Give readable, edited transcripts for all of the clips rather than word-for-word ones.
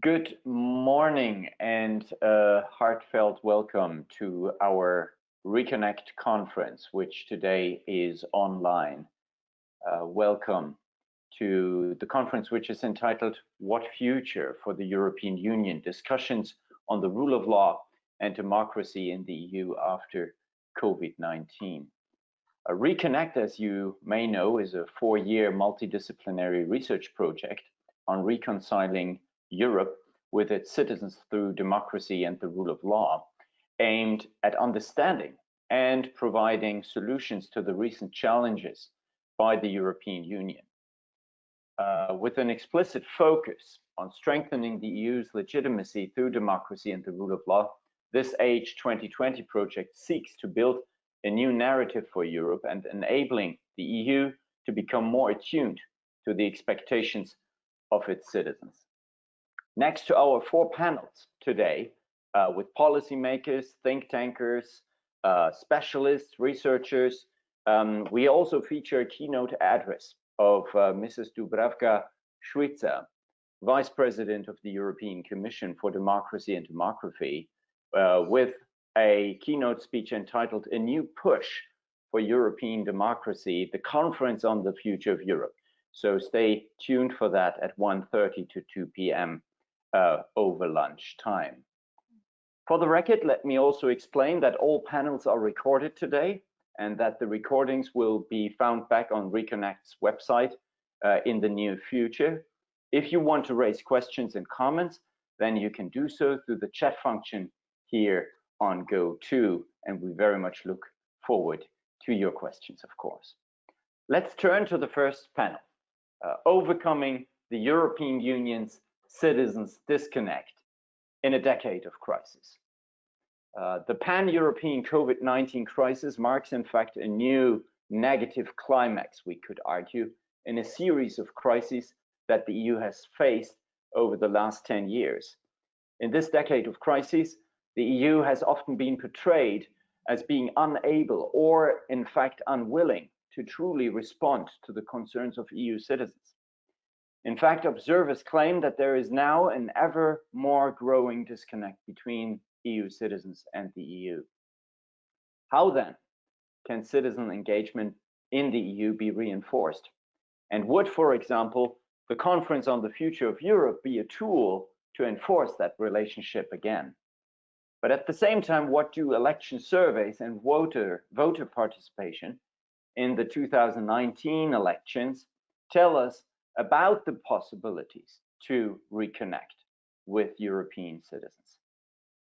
Good morning and a heartfelt welcome to our Reconnect conference, which today is online. Welcome to the conference, which is entitled What Future for the European Union? Discussions on the Rule of Law and Democracy in the EU after COVID-19. Reconnect, as you may know, is a 4-year multidisciplinary research project on reconciling Europe with its citizens through democracy and the rule of law, aimed at understanding and providing solutions to the recent challenges by the European Union. With an explicit focus on strengthening the EU's legitimacy through democracy and the rule of law, this Age 2020 project seeks to build a new narrative for Europe and enabling the EU to become more attuned to the expectations of its citizens. Next to our 4 panels today, with policymakers, think tankers, specialists, researchers, we also feature a keynote address of Mrs. Dubravka Šuica, Vice President of the European Commission for Democracy and Demography, with a keynote speech entitled A New Push for European Democracy, the Conference on the Future of Europe. So stay tuned for that at 1:30 to 2 p.m. Over lunch time. For the record, let me also explain that all panels are recorded today and that the recordings will be found back on RECONNECT's website in the near future. If you want to raise questions and comments, then you can do so through the chat function here on GoTo, and we very much look forward to your questions, of course. Let's turn to the first panel, Overcoming the European Union's Citizens' Disconnect in a Decade of Crisis. The pan-European COVID-19 crisis marks, in fact, a new negative climax, we could argue, in a series of crises that the EU has faced over the last 10 years. In this decade of crises, the EU has often been portrayed as being unable or, in fact, unwilling to truly respond to the concerns of EU citizens. In fact, observers claim that there is now an ever more growing disconnect between EU citizens and the EU. How then can citizen engagement in the EU be reinforced? And would, for example, the Conference on the Future of Europe be a tool to enforce that relationship again? But at the same time, what do election surveys and voter participation in the 2019 elections tell us about the possibilities to reconnect with European citizens?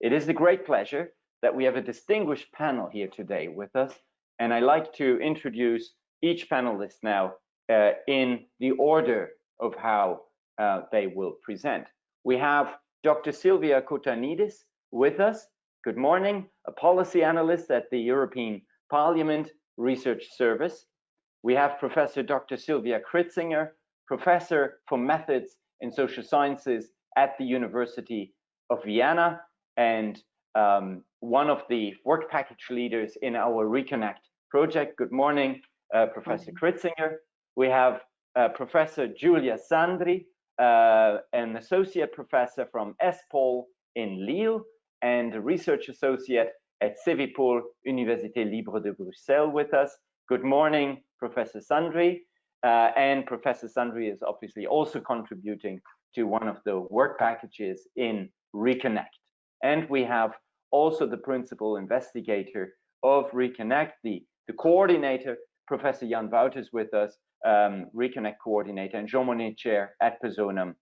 It is a great pleasure that we have a distinguished panel here today with us, and I'd like to introduce each panelist now in the order of how they will present. We have Dr. Silvia Kotanidis with us. Good morning, a policy analyst at the European Parliament Research Service. We have Professor Dr. Sylvia Kritzinger, Professor for Methods in Social Sciences at the University of Vienna, and one of the work package leaders in our RECONNECT project. Good morning, Professor Kritzinger. We have Professor Giulia Sandri, an associate professor from ESPOL in Lille and a research associate at Civipol Université Libre de Bruxelles with us. Good morning, Professor Sandri. And Professor Sandri is obviously also contributing to one of the work packages in RECONNECT. And we have also the principal investigator of RECONNECT, the coordinator, Professor Jan Wouters with us, RECONNECT coordinator, and Jean Monnet chair at Personam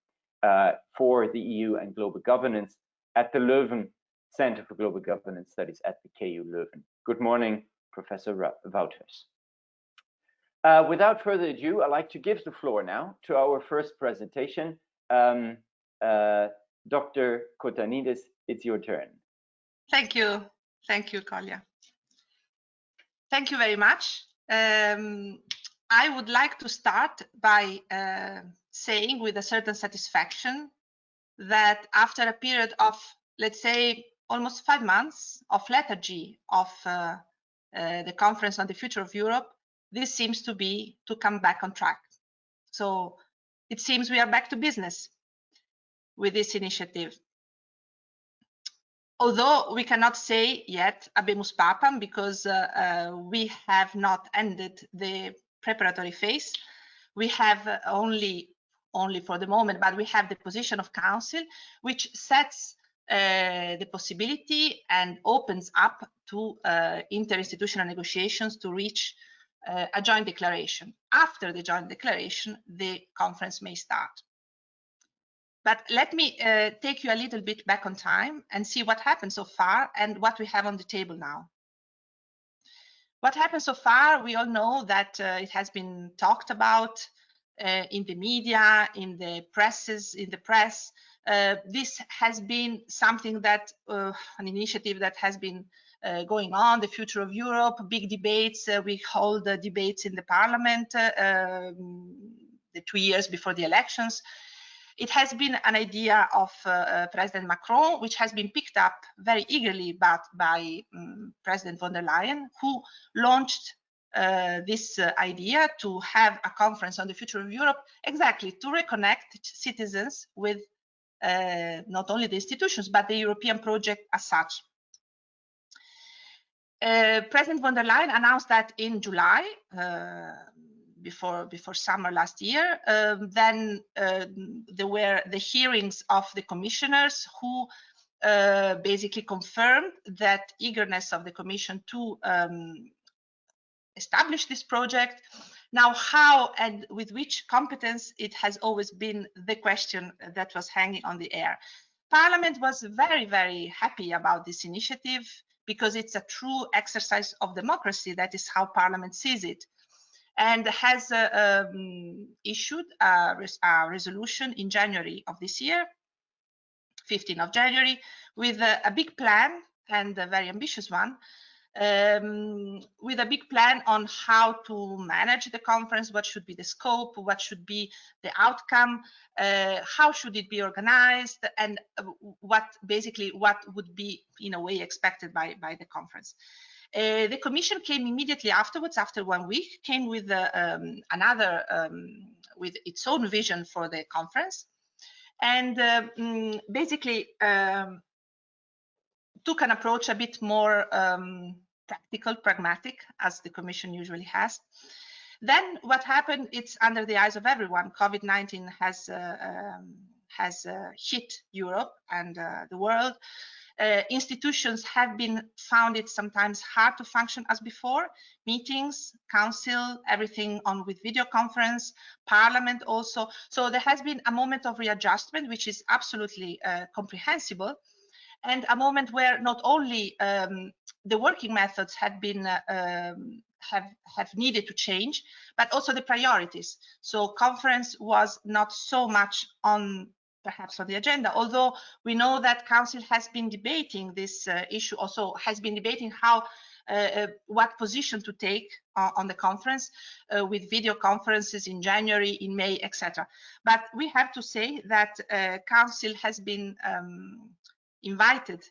for the EU and global governance at the Leuven Center for Global Governance Studies at the KU Leuven. Good morning, Professor Wouters. Without further ado, I'd like to give the floor now to our first presentation. Dr. Kotanidis, it's your turn. Thank you, Kolja. Thank you very much. I would like to start by saying with a certain satisfaction that after a period of, let's say, almost 5 months of lethargy of the Conference on the Future of Europe, this seems to come back on track. So it seems we are back to business. with this initiative. Although we cannot say yet habemus papam, because we have not ended the preparatory phase. We have only for the moment, but we have the position of Council, which sets the possibility and opens up to interinstitutional negotiations to reach a joint declaration. After the joint declaration, the conference may start. But let me take you a little bit back on time and see what happened so far and what we have on the table now. What happened so far, we all know that it has been talked about in the media, in the press. This has been something that, an initiative that has been going on, the future of Europe, big debates. We hold debates in the parliament the 2 years before the elections. It has been an idea of President Macron, which has been picked up very eagerly by President von der Leyen, who launched this idea to have a conference on the future of Europe, exactly to reconnect citizens with not only the institutions, but the European project as such. President von der Leyen announced that in July, before summer last year. Then there were the hearings of the commissioners who basically confirmed that eagerness of the Commission to establish this project. Now, how and with which competence, it has always been the question that was hanging on the air. Parliament was very, very happy about this initiative because it's a true exercise of democracy. That is how Parliament sees it, and has issued a resolution in January of this year, 15th of January, with a big plan, and a very ambitious one, with a big plan on how to manage the conference, what should be the scope, what should be the outcome, how should it be organized, and what would be in a way expected by the conference. The Commission came immediately afterwards, after 1 week, came with with its own vision for the conference, and basically took an approach a bit more practical, pragmatic, as the Commission usually has. Then what happened, it's under the eyes of everyone. COVID-19 has hit Europe and the world. Institutions have found it sometimes hard to function as before. Meetings, Council, everything on with video conference, Parliament also. So there has been a moment of readjustment, which is absolutely comprehensible, and a moment where not only the working methods have been have needed to change, but also the priorities. So conference was not so much perhaps on the agenda, although we know that Council has been debating this issue, also has been debating how what position to take on the conference with video conferences in January, in May, etc. But we have to say that Council has been invited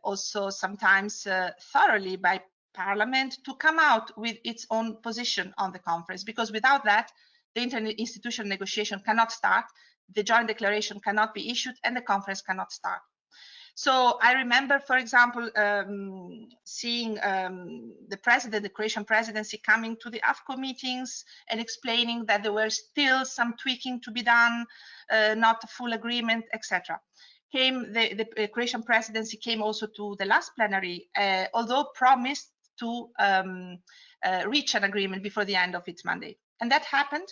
also sometimes thoroughly by Parliament to come out with its own position on the conference, because without that, the interinstitutional negotiation cannot start, the joint declaration cannot be issued, and the conference cannot start. So I remember, for example, seeing the Croatian presidency coming to the AFCO meetings and explaining that there were still some tweaking to be done, not a full agreement, etc. The Croatian presidency came also to the last plenary, although promised to reach an agreement before the end of its mandate. And that happened.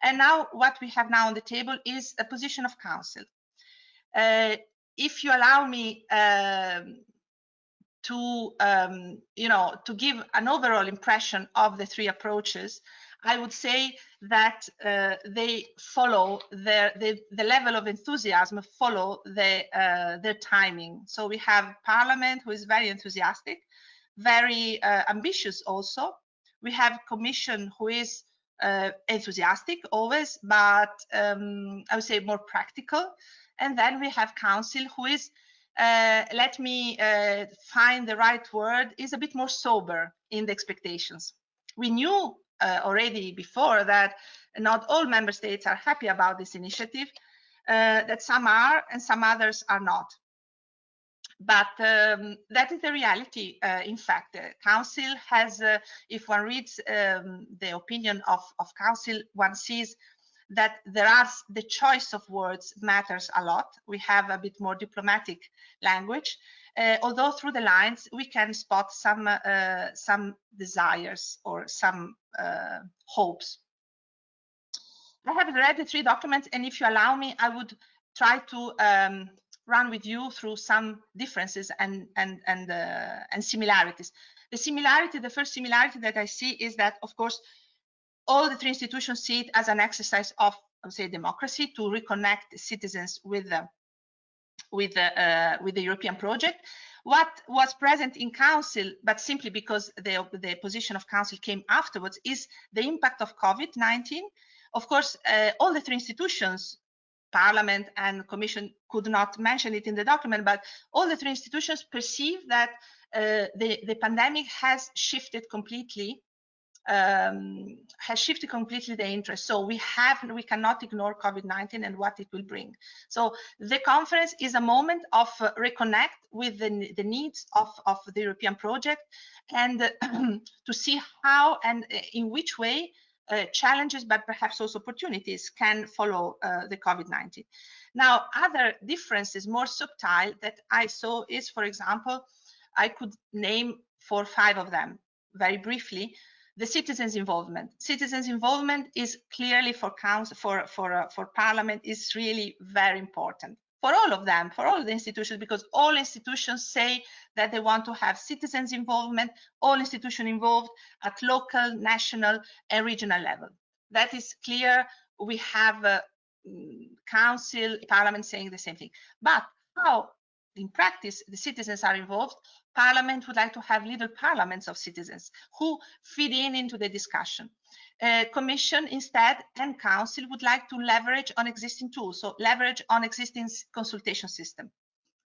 And now what we have now on the table is a position of Council. If you allow me to give an overall impression of the three approaches, I would say that they follow the level of enthusiasm, follow their timing. So we have Parliament, who is very enthusiastic, very ambitious also. We have Commission, who is enthusiastic always, but I would say more practical. And then we have Council, who is, let me find the right word, is a bit more sober in the expectations. We knew already before that not all member states are happy about this initiative, that some are and some others are not. But that is the reality. In fact, the Council has, if one reads the opinion of Council, one sees that the choice of words matters a lot. We have a bit more diplomatic language, although through the lines we can spot some desires or some hopes. I have read the 3 documents, and if you allow me, I would try to run with you through some differences and similarities. The first similarity that I see is that, of course, all the 3 institutions see it as an exercise of, I would say, democracy to reconnect citizens with the European project. What was present in Council, but simply because the position of Council came afterwards, is the impact of COVID-19. Of course, all the 3 institutions, Parliament and Commission, could not mention it in the document, but all the 3 institutions perceive that the pandemic has shifted completely the interest. So we cannot ignore COVID-19 and what it will bring. So the conference is a moment of reconnect with the needs of the European project, and to see how and in which way challenges, but perhaps also opportunities, can follow the COVID-19. Now, other differences, more subtle, that I saw is, for example, I could name 4 or 5 of them very briefly. The citizens' involvement. Citizens' involvement is clearly for Council, for Parliament, is really very important. For all of them, for all the institutions, because all institutions say that they want to have citizens' involvement, all institutions involved at local, national, and regional level. That is clear. We have Council, Parliament saying the same thing. But how, in practice, the citizens are involved? Parliament would like to have little parliaments of citizens who feed into the discussion. Commission instead and Council would like to leverage on existing tools, so leverage on existing consultation system,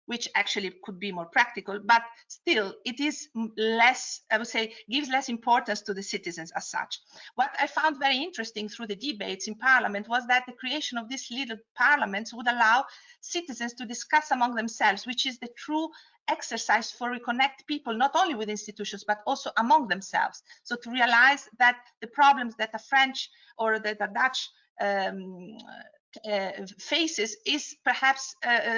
which actually could be more practical, but still it is less, I would say, gives less importance to the citizens as such. What I found very interesting through the debates in Parliament was that the creation of these little parliaments would allow citizens to discuss among themselves, which is the true exercise for reconnect people, not only with institutions, but also among themselves. So to realize that the problems that a French or that a Dutch faces is perhaps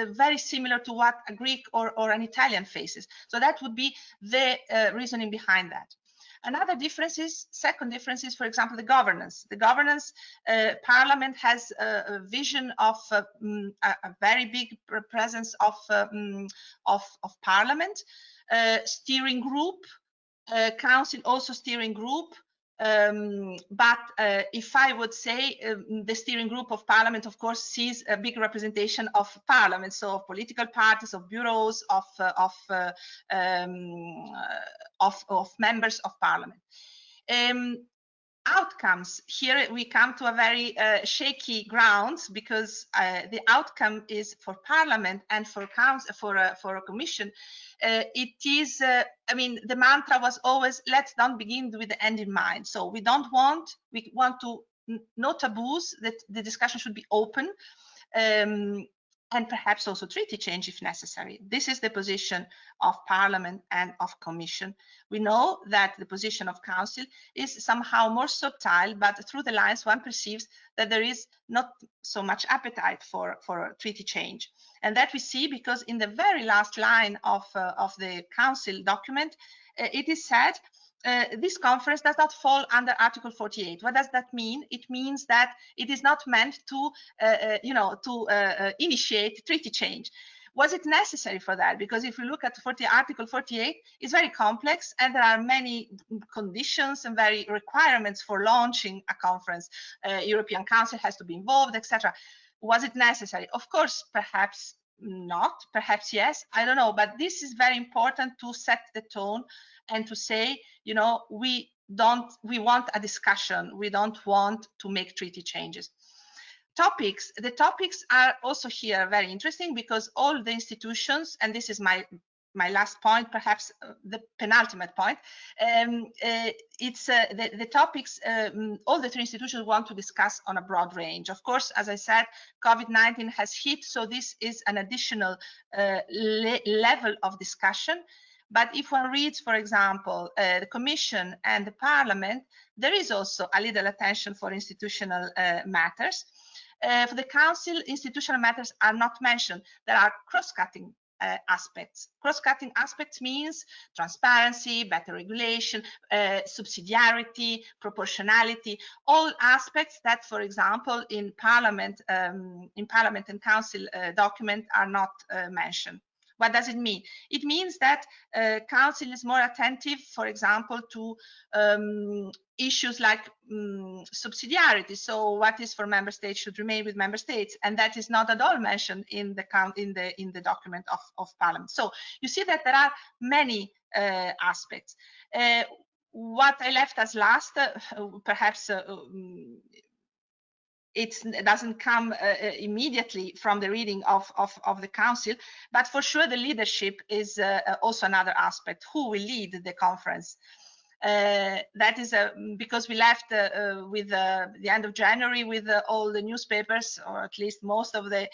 very similar to what a Greek or an Italian faces. So that would be the reasoning behind that. Another difference is, second difference is, for example, the governance. The governance, Parliament has a vision of a very big presence of Parliament, steering group, Council also steering group. But if I would say the steering group of Parliament, of course, sees a big representation of Parliament, so of political parties, of bureaus, of members of Parliament. Outcomes, here we come to a very shaky grounds, because the outcome is for Parliament and for Council, for a Commission. It is, I mean, the mantra was always, let's don't begin with the end in mind. So we want to, no taboos, that the discussion should be open, and perhaps also treaty change if necessary. This is the position of Parliament and of Commission. We know that the position of Council is somehow more subtle, but through the lines one perceives that there is not so much appetite for treaty change. And that we see because in the very last line of the Council document, it is said, this conference does not fall under Article 48. What does that mean? It means that it is not meant to, initiate treaty change. Was it necessary for that? Because if we look at Article 48, it's very complex, and there are many conditions and very requirements for launching a conference. European Council has to be involved, etc. Was it necessary? Of course, perhaps not, perhaps yes, I don't know, but this is very important to set the tone and to say, you know, we want a discussion, we don't want to make treaty changes. The topics are also here very interesting, because all the institutions, and this is my my last point, perhaps the penultimate point. It's the topics all the three institutions want to discuss on a broad range. Of course, as I said, COVID-19 has hit, so this is an additional level of discussion. But if one reads, for example, the Commission and the Parliament, there is also a little attention for institutional matters. For the Council, institutional matters are not mentioned. There are cross-cutting aspects. Cross-cutting aspects means transparency, better regulation, subsidiarity, proportionality, all aspects that, for example, in Parliament and Council document are not mentioned. What does it mean? It means that Council is more attentive, for example, to issues like subsidiarity. So what is for member states should remain with member states, and that is not at all mentioned in the document of Parliament. So you see that there are many aspects. What I left as last, perhaps it doesn't come immediately from the reading of the Council, but for sure the leadership is also another aspect. Who will lead the conference? That is because we left with the end of January with all the newspapers, or at least most of the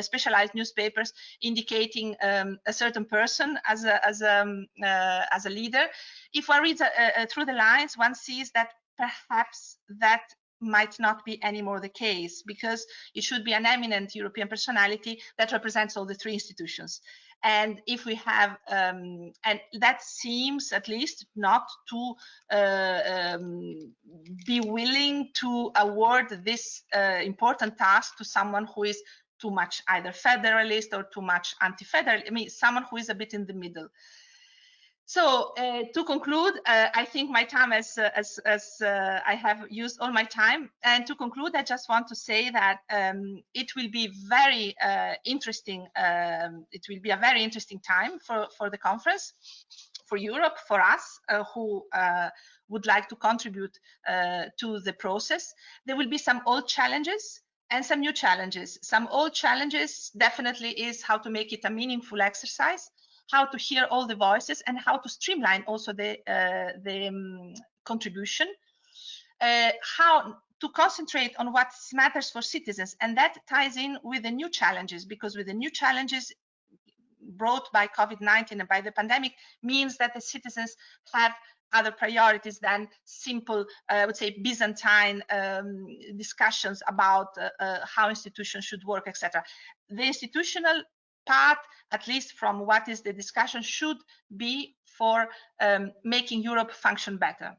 specialized newspapers, indicating a certain person as a leader. If one reads through the lines, one sees that perhaps that might not be anymore the case, because it should be an eminent European personality that represents all the three institutions. And if we have, and that seems at least not to be willing to award this important task to someone who is too much either federalist or too much anti-federal. I mean, someone who is a bit in the middle. So to conclude, I think my time as I have used all my time. And to conclude, I just want to say that it will be very interesting. It will be a very interesting time for the conference, for Europe, for us who would like to contribute to the process. There will be some old challenges and some new challenges. Some old challenges definitely is how to make it a meaningful exercise, how to hear all the voices, and how to streamline also the contribution, how to concentrate on what matters for citizens. And that ties in with the new challenges, because with the new challenges brought by COVID-19 and by the pandemic means that the citizens have other priorities than simple, I would say, Byzantine discussions about how institutions should work, etc. The institutional part, at least from what is the discussion, should be for making Europe function better.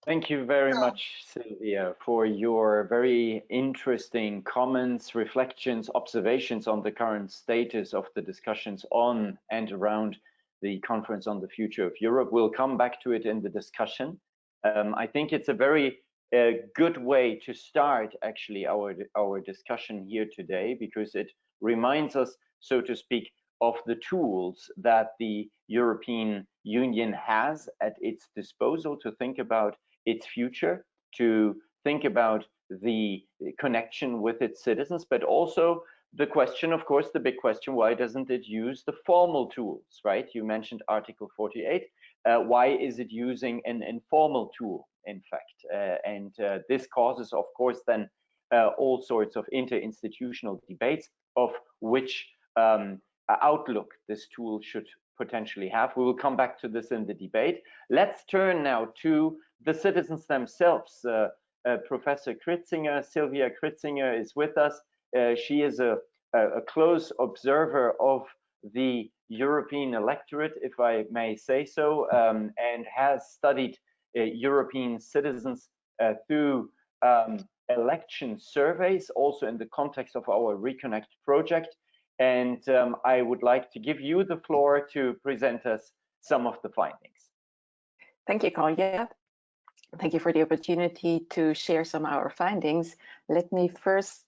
Thank you very much, Silvia, for your very interesting comments, reflections, observations on the current status of the discussions on and around the Conference on the Future of Europe. We'll come back to it in the discussion. I think it's a very good way to start, actually, our discussion here today, because it reminds us, so to speak, of the tools that the European Union has at its disposal to think about its future, to think about the connection with its citizens, but also the question, of course, the big question, why doesn't it use the formal tools, right? You mentioned Article 48. Why is it using an informal tool, in fact? And this causes, of course, then all sorts of interinstitutional debates of which outlook this tool should potentially have. We will come back to this in the debate. Let's turn now to the citizens themselves. Professor Kritzinger, Silvia Kritzinger, is with us. She is a close observer of the European electorate, if I may say so, and has studied European citizens through election surveys, also in the context of our RECONNECT project. And I would like to give you the floor to present us some of the findings. Thank you, Kolja. Thank you for the opportunity to share some of our findings. Let me first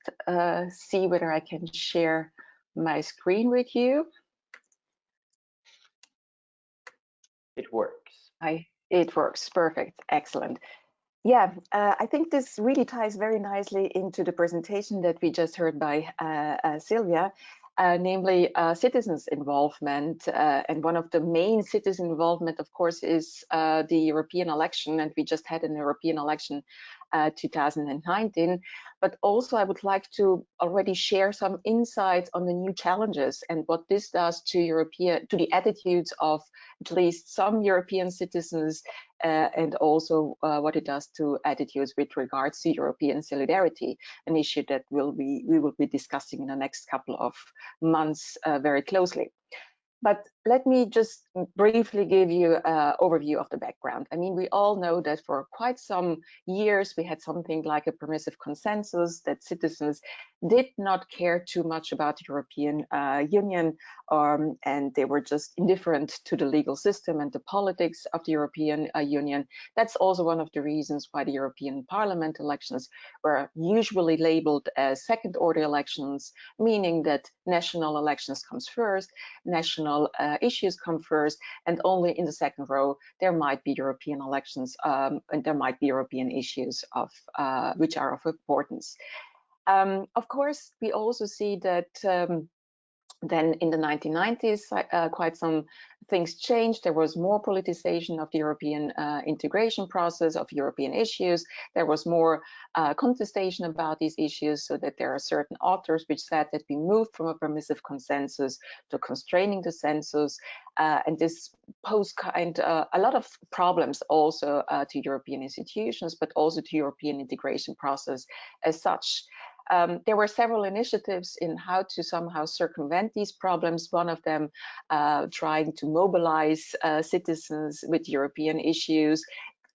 see whether I can share my screen with you. It works. It works, perfect, excellent. Yeah, I think this really ties very nicely into the presentation that we just heard by Silvia. namely citizens' involvement. And one of the main citizen involvement, of course, is the European election. And we just had an European election 2019. But also I would like to already share some insights on the new challenges and what this does to the attitudes of at least some European citizens, and also what it does to attitudes with regards to European solidarity, an issue that we will be discussing in the next couple of months very closely. But let me just briefly give you an overview of the background. I mean, we all know that for quite some years, we had something like a permissive consensus that citizens did not care too much about the European Union, and they were just indifferent to the legal system and the politics of the European Union. That's also one of the reasons why the European Parliament elections were usually labeled as second-order elections, meaning that national elections comes first, national issues come first, and only in the second row there might be European elections and there might be European issues of which are of importance. Of course, we also see that then in the 1990s, quite some things changed. There was more politicization of the European integration process, of European issues. There was more contestation about these issues, so that there are certain authors which said that we moved from a permissive consensus to constraining the census. And this posed a lot of problems also to European institutions, but also to European integration process as such. There were several initiatives in how to somehow circumvent these problems. One of them trying to mobilize citizens with European issues,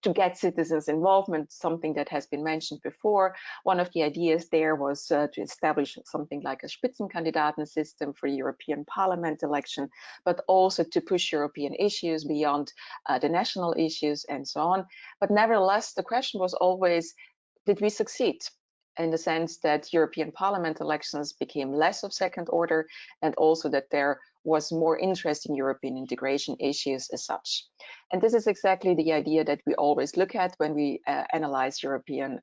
to get citizens' involvement, something that has been mentioned before. One of the ideas there was to establish something like a Spitzenkandidaten system for European Parliament election, but also to push European issues beyond the national issues and so on. But nevertheless, the question was always, did we succeed? In the sense that European Parliament elections became less of second order, and also that there was more interest in European integration issues as such. And this is exactly the idea that we always look at when we analyze European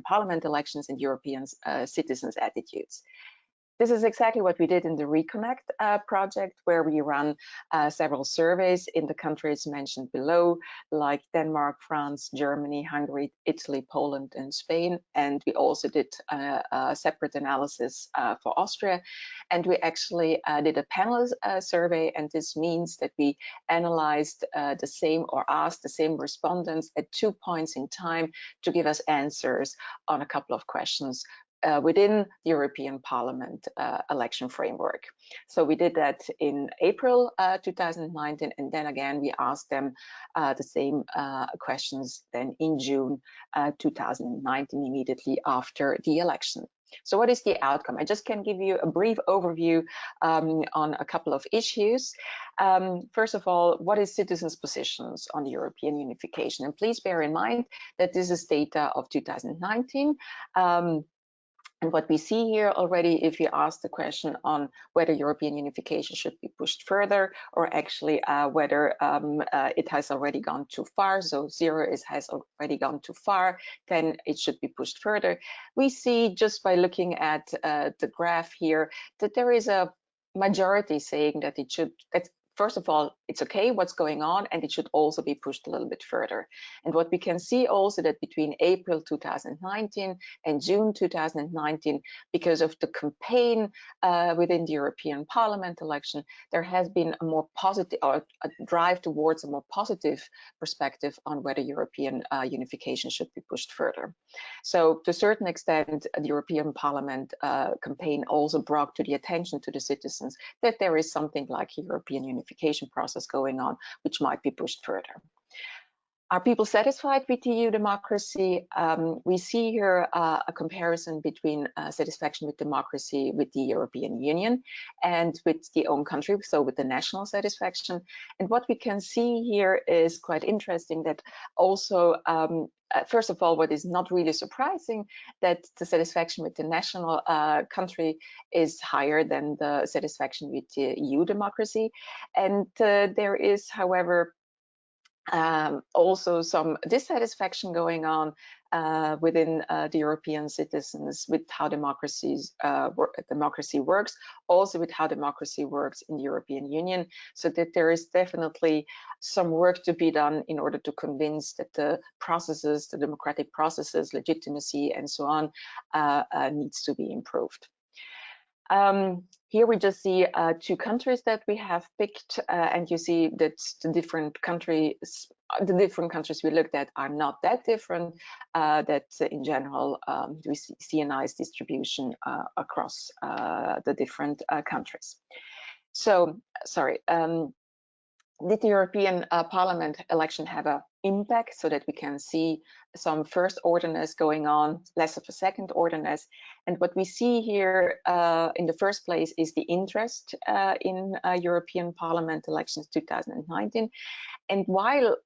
Parliament elections and European citizens' attitudes. This is exactly what we did in the RECONNECT project, where we run several surveys in the countries mentioned below, like Denmark, France, Germany, Hungary, Italy, Poland, and Spain. And we also did a separate analysis for Austria. And we actually did a panel survey, and this means that we analyzed the same or asked the same respondents at 2 points in time to give us answers on a couple of questions within the European Parliament election framework. So we did that in April 2019, and then again we asked them the same questions then in June 2019, immediately after the election. So what is the outcome? I just can give you a brief overview on a couple of issues. First of all, what is citizens' positions on the European unification? And please bear in mind that this is data of 2019. And what we see here already, if you ask the question on whether European unification should be pushed further, or actually whether it has already gone too far, so 0 has already gone too far, then it should be pushed further. We see just by looking at the graph here that there is a majority saying that it should, first of all, it's okay what's going on, and it should also be pushed a little bit further. And what we can see also that between April 2019 and June 2019, because of the campaign within the European Parliament election, there has been a more positive, or a drive towards a more positive perspective on whether European unification should be pushed further. So to a certain extent, the European Parliament campaign also brought to the attention to the citizens that there is something like a European unification process going on, which might be pushed further. Are people satisfied with EU democracy? We see here a comparison between satisfaction with democracy with the European Union and with the own country, so with the national satisfaction. And what we can see here is quite interesting, that also, first of all, what is not really surprising, that the satisfaction with the national country is higher than the satisfaction with the EU democracy. And there is, however, Also some dissatisfaction going on within the European citizens with how democracy works, also with how democracy works in the European Union, so that there is definitely some work to be done in order to convince that the processes, the democratic processes, legitimacy and so on needs to be improved. Here we just see 2 countries that we have picked, and you see that the different countries we looked at are not that different, that in general we see a nice distribution across the different countries. So, sorry, did the European Parliament election have an impact, so that we can see some first orderness going on, less of a second orderness? And what we see here in the first place is the interest in European Parliament elections 2019. And while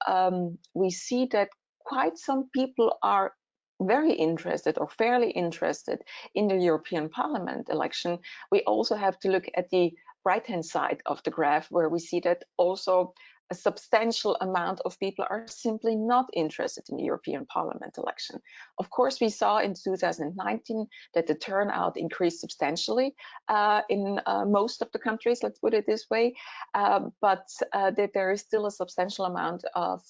we see that quite some people are very interested or fairly interested in the European Parliament election, we also have to look at the right-hand side of the graph, where we see that also a substantial amount of people are simply not interested in the European Parliament election. Of course, we saw in 2019 that the turnout increased substantially in most of the countries, let's put it this way, but that there is still a substantial amount of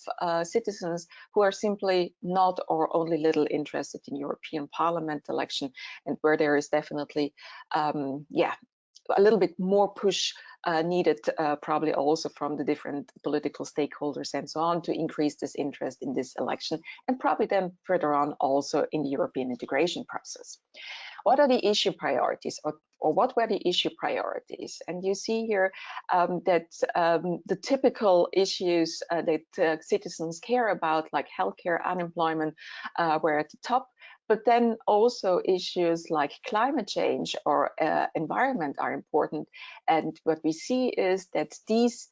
citizens who are simply not or only little interested in European Parliament election, and where there is definitely, yeah, a little bit more push needed, probably also from the different political stakeholders and so on, to increase this interest in this election, and probably then further on also in the European integration process. What are the issue priorities, or what were the issue priorities? And you see here that the typical issues that citizens care about, like healthcare, unemployment, were at the top. But then also issues like climate change or environment are important. And what we see is that these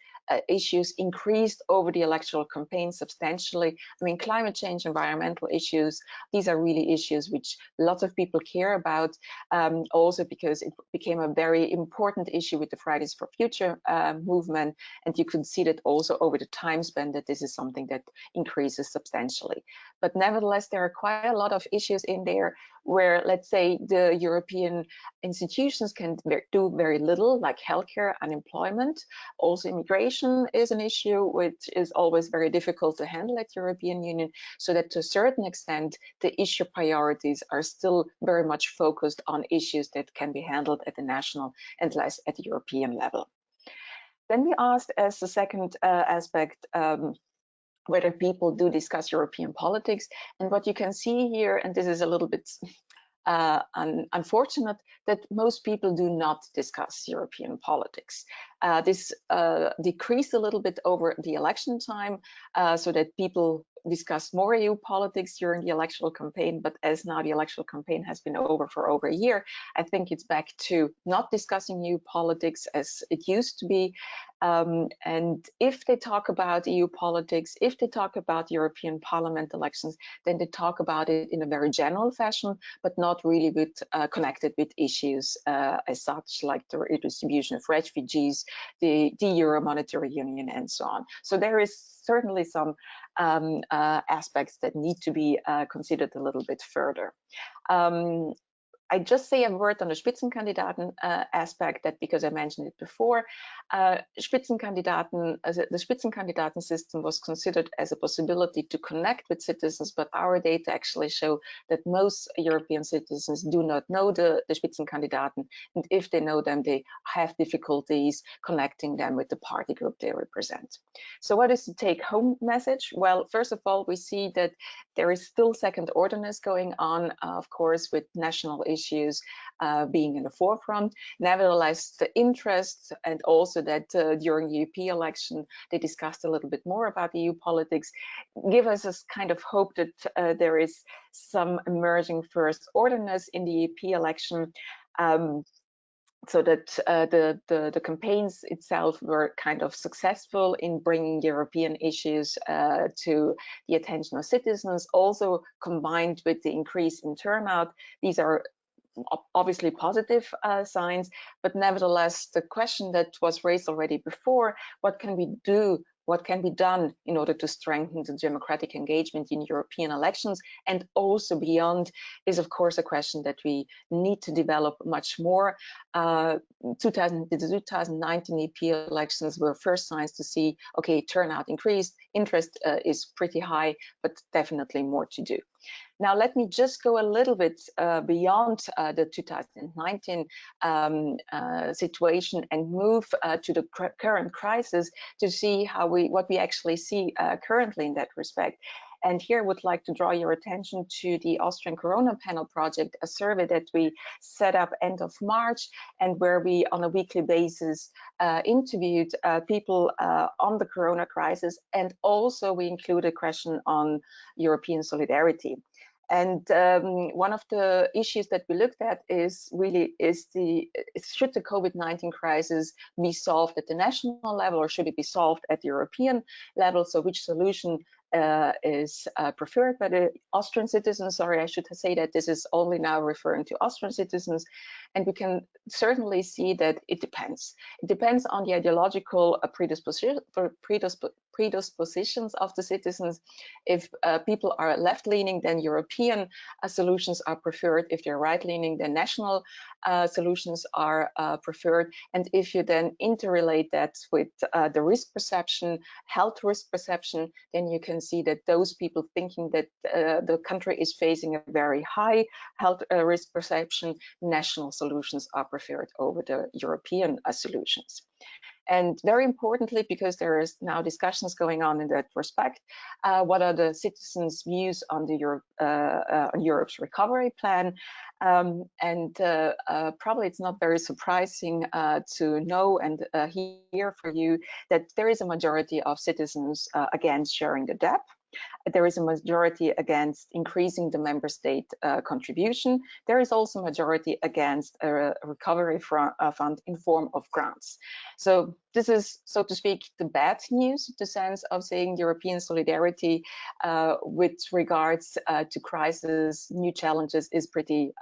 issues increased over the electoral campaign substantially. I mean, climate change, environmental issues, these are really issues which lots of people care about, also because it became a very important issue with the Fridays for Future movement. And you could see that also over the time span that this is something that increases substantially. But nevertheless, there are quite a lot of issues in there where, let's say, the European institutions can do very little, like healthcare, unemployment. Also, immigration is an issue which is always very difficult to handle at European Union, so that to a certain extent, the issue priorities are still very much focused on issues that can be handled at the national and less at the European level. Then we asked as the second aspect, whether people do discuss European politics. And what you can see here, and this is a little bit unfortunate, that most people do not discuss European politics. This decreased a little bit over the election time, so that people discuss more EU politics during the electoral campaign. But as now the electoral campaign has been over for over a year, I think it's back to not discussing EU politics as it used to be. And if they talk about EU politics, if they talk about European Parliament elections, then they talk about it in a very general fashion, but not really with connected with issues as such, like the redistribution of refugees, the Euro monetary union, and so on. So there is certainly some aspects that need to be considered a little bit further. I just say a word on the Spitzenkandidaten aspect, that because I mentioned it before, the Spitzenkandidaten system was considered as a possibility to connect with citizens, but our data actually show that most European citizens do not know the Spitzenkandidaten, and if they know them, they have difficulties connecting them with the party group they represent. So what is the take-home message? Well, first of all, we see that there is still second orderness going on, of course, with national issues being in the forefront. Nevertheless, the interest, and also that during the EP election, they discussed a little bit more about EU politics, give us a kind of hope that there is some emerging first orderness in the EP election. So that the campaigns itself were kind of successful in bringing European issues to the attention of citizens, also combined with the increase in turnout. These are obviously positive signs, but nevertheless, the question that was raised already before, what can we do what can be done in order to strengthen the democratic engagement in European elections, and also beyond, is of course a question that we need to develop much more. The 2019 EP elections were first signs to see, okay, turnout increased, interest is pretty high, but definitely more to do. Now, let me just go a little bit beyond the 2019 situation and move to the current crisis to see what we actually see currently in that respect. And here I would like to draw your attention to the Austrian Corona Panel project, a survey that we set up end of March, and where we on a weekly basis interviewed people on the Corona crisis, and also we include a question on European solidarity. And one of the issues that we looked at is should the COVID-19 crisis be solved at the national level, or should it be solved at the European level? So which solution is preferred by the Austrian citizens? Sorry, I should say that this is only now referring to Austrian citizens. And we can certainly see that it depends. It depends on the ideological predispositions of the citizens. If people are left-leaning, then European solutions are preferred. If they're right-leaning, then national solutions are preferred. And if you then interrelate that with the risk perception, health risk perception, then you can see that those people thinking that the country is facing a very high health risk perception, national solutions are preferred over the European solutions. And very importantly, because there is now discussions going on in that respect, what are the citizens' views on the on Europe's recovery plan? Probably it's not very surprising to know and hear for you that there is a majority of citizens against sharing the debt. There is a majority against increasing the member state contribution. There is also a majority against a recovery fund in form of grants. So this is, so to speak, the bad news, the sense of saying European solidarity with regards to crisis, new challenges is pretty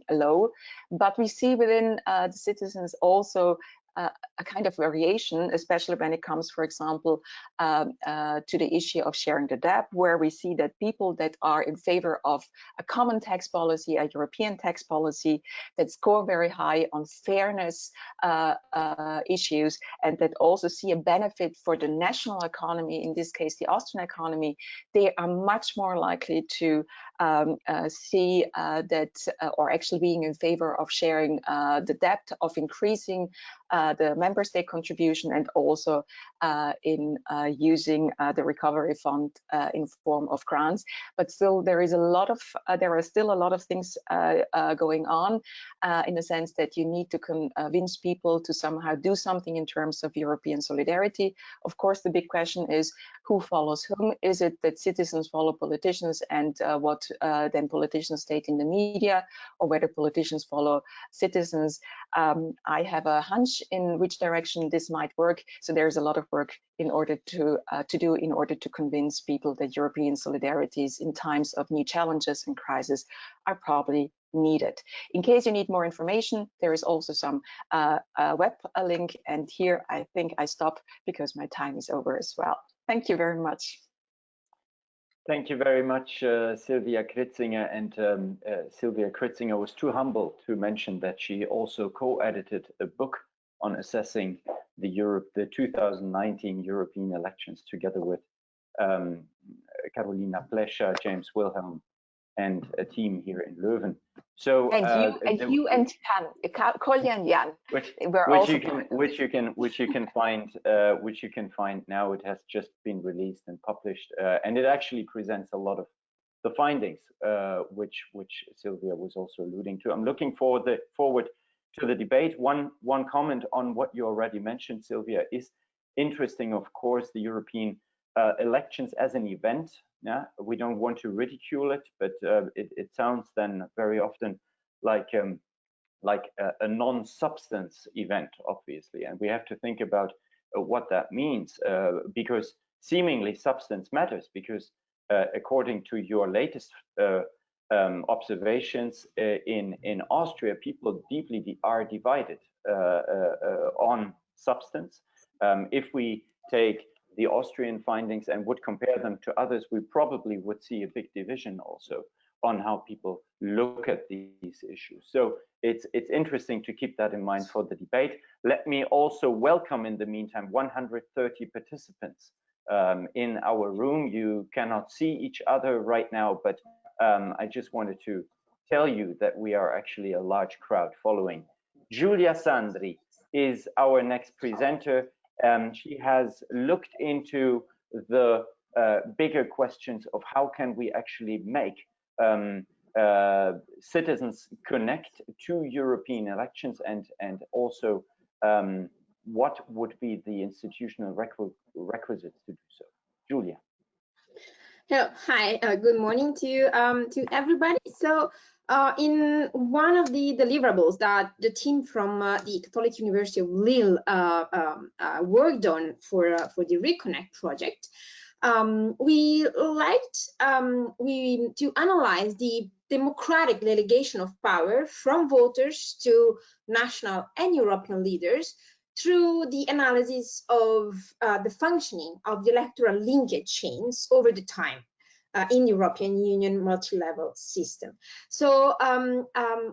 low. But we see within the citizens also a kind of variation, especially when it comes, for example, to the issue of sharing the debt, where we see that people that are in favor of a common tax policy, a European tax policy, that score very high on fairness issues, and that also see a benefit for the national economy, in this case the Austrian economy, they are much more likely to see that, or actually being in favor of sharing the debt, of increasing the member state contribution, and also in using the recovery fund in form of grants. But still, there are still a lot of things going on in the sense that you need to convince people to somehow do something in terms of European solidarity. Of course, the big question is who follows whom. Is it that citizens follow politicians and what then politicians state in the media, or whether politicians follow citizens? I have a hunch in which direction this might work. So there's a lot of work in order to do in order to convince people that European solidarities in times of new challenges and crises are probably needed. In case you need more information, there is also some web link. And here I think I stop because my time is over as well. Thank you very much. Thank you very much, Sylvia Kritzinger. And Sylvia Kritzinger was too humble to mention that she also co-edited a book on assessing the 2019 European elections together with Carolina Plescher, James Wilhelm, and a team here in Leuven. So you and Kolja and Jan, which you can find now. It has just been released and published, and it actually presents a lot of the findings which Sylvia was also alluding to. I'm looking forward to the debate. One comment on what you already mentioned, Sylvia, is interesting. Of course, the European elections as an event. Yeah, we don't want to ridicule it, but it sounds then very often like a non-substance event, obviously, and we have to think about what that means, because seemingly substance matters, because according to your latest observations in Austria, people deeply are divided on substance. If we take the Austrian findings and would compare them to others, we probably would see a big division also on how people look at these issues. So it's interesting to keep that in mind for the debate. Let me also welcome, in the meantime, 130 participants in our room. You cannot see each other right now, but I just wanted to tell you that we are actually a large crowd following. Giulia Sandri is our next presenter. She has looked into the bigger questions of how can we actually make citizens connect to European elections, and also what would be the institutional requisites to do so. Giulia. Hello, hi, good morning to everybody. So in one of the deliverables that the team from the Catholic University of Lille worked on for the RECONNECT project, we liked to analyze the democratic delegation of power from voters to national and European leaders through the analysis of the functioning of the electoral linkage chains over the time in the European Union multi-level system. So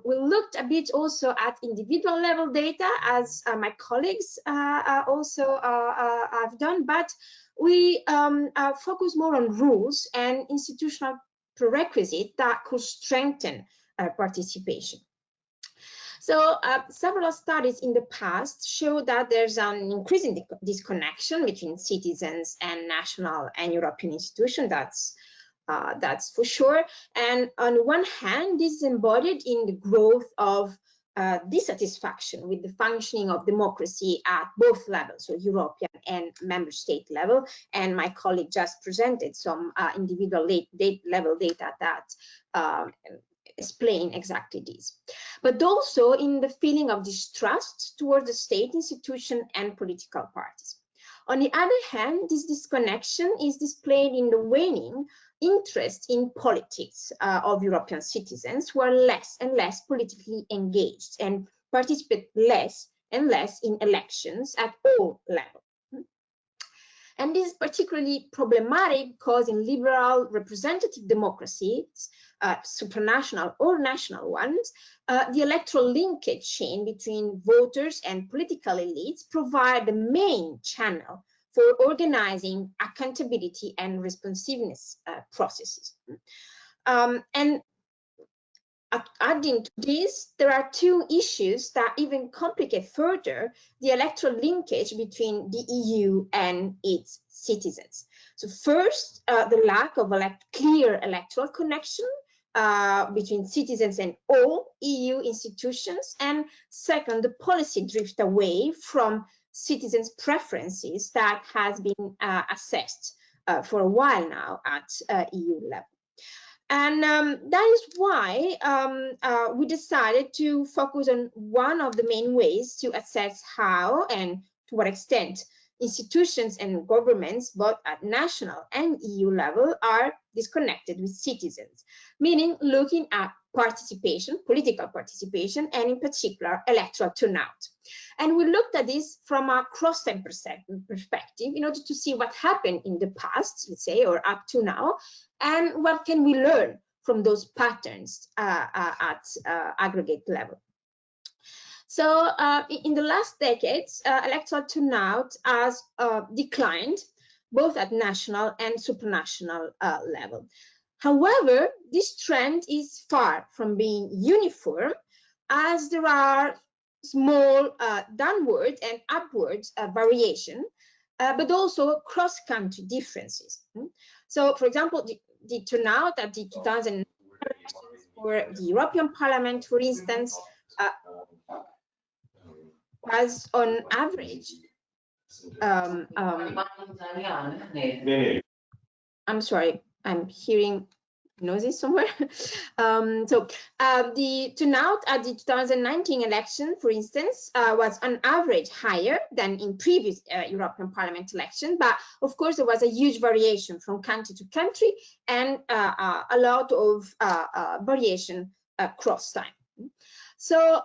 we looked a bit also at individual level data, as my colleagues also have done, but we focus more on rules and institutional prerequisites that could strengthen participation. So several studies in the past show that there's an increasing disconnection between citizens and national and European institutions. That's for sure. And on one hand, this is embodied in the growth of dissatisfaction with the functioning of democracy at both levels, so European and member state level. And my colleague just presented some individual level data that explain exactly this, but also in the feeling of distrust towards the state institution and political parties. On the other hand, this disconnection is displayed in the waning interest in politics of European citizens, who are less and less politically engaged and participate less and less in elections at all levels. And this is particularly problematic because in liberal representative democracies, supranational or national ones, the electoral linkage chain between voters and political elites provide the main channel for organizing accountability and responsiveness processes. And adding to this, there are two issues that even complicate further the electoral linkage between the EU and its citizens. So first, the lack of clear electoral connection between citizens and all EU institutions, and second, the policy drift away from citizens' preferences that has been assessed for a while now at EU level. And that is why we decided to focus on one of the main ways to assess how and to what extent institutions and governments, both at national and EU level, are disconnected with citizens, meaning looking at participation, political participation, and in particular electoral turnout. And we looked at this from a cross-time perspective in order to see what happened in the past, let's say, or up to now, and what can we learn from those patterns at aggregate level. So in the last decades, electoral turnout has declined, both at national and supranational level. However, this trend is far from being uniform, as there are small downward and upward variation, but also cross-country differences. So, for example, the turnout at the 2000 elections for the European Parliament, for instance, was on average, I'm sorry, I'm hearing noises somewhere. The turnout at the 2019 election, for instance, was on average higher than in previous European Parliament election, but of course there was a huge variation from country to country and a lot of variation across time. So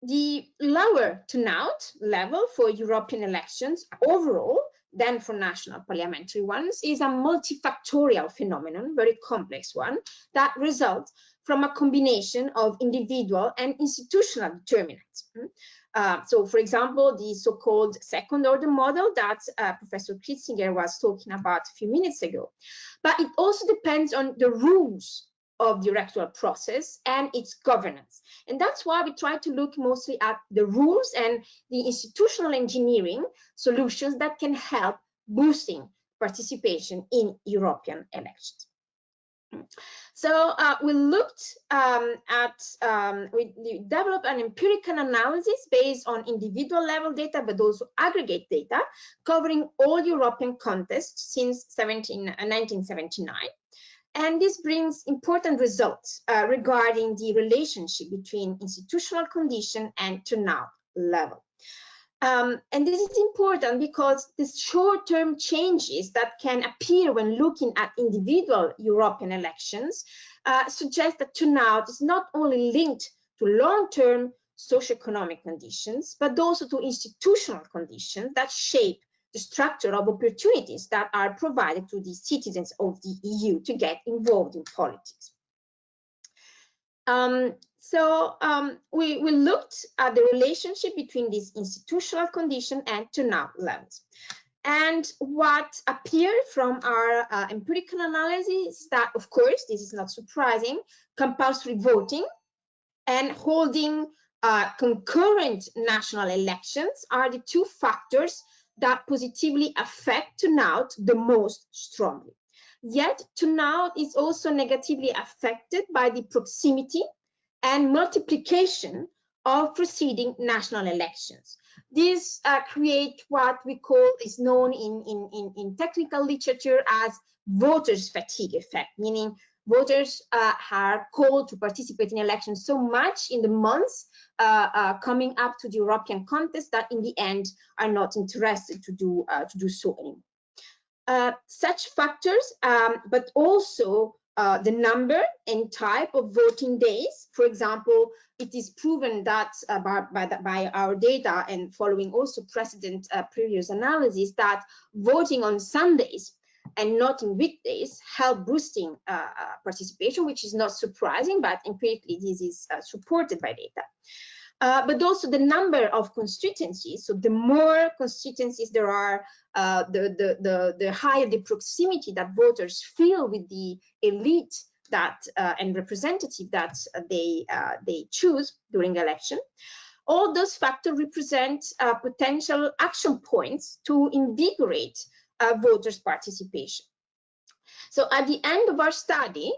the lower turnout level for European elections overall than for national parliamentary ones is a multifactorial phenomenon, very complex one, that results from a combination of individual and institutional determinants. So, for example, the so-called second-order model that Professor Kritzinger was talking about a few minutes ago. But it also depends on the rules of the electoral process and its governance. And that's why we try to look mostly at the rules and the institutional engineering solutions that can help boosting participation in European elections. So we looked we developed an empirical analysis based on individual level data, but also aggregate data covering all European contests since 1979. And this brings important results regarding the relationship between institutional condition and turnout level. And this is important because the short-term changes that can appear when looking at individual European elections suggest that turnout is not only linked to long-term socioeconomic conditions, but also to institutional conditions that shape the structure of opportunities that are provided to the citizens of the EU to get involved in politics. We looked at the relationship between this institutional condition and turnout levels. And what appeared from our empirical analysis is that, of course, this is not surprising, compulsory voting and holding concurrent national elections are the two factors that positively affect turnout the most strongly. Yet turnout is also negatively affected by the proximity and multiplication of preceding national elections. This creates what we call, is known in technical literature as voters' fatigue effect, meaning voters are called to participate in elections so much in the months coming up to the European contest that in the end are not interested to do so anymore. Such factors, but also the number and type of voting days. For example, it is proven that by our data and following also precedent previous analysis that voting on Sundays and not in weekdays help boosting participation, which is not surprising, but empirically this is supported by data. But also the number of constituencies. So the more constituencies there are, the higher the proximity that voters feel with the elite that and representative that they choose during election. All those factors represent potential action points to invigorate voters' participation. So at the end of our study,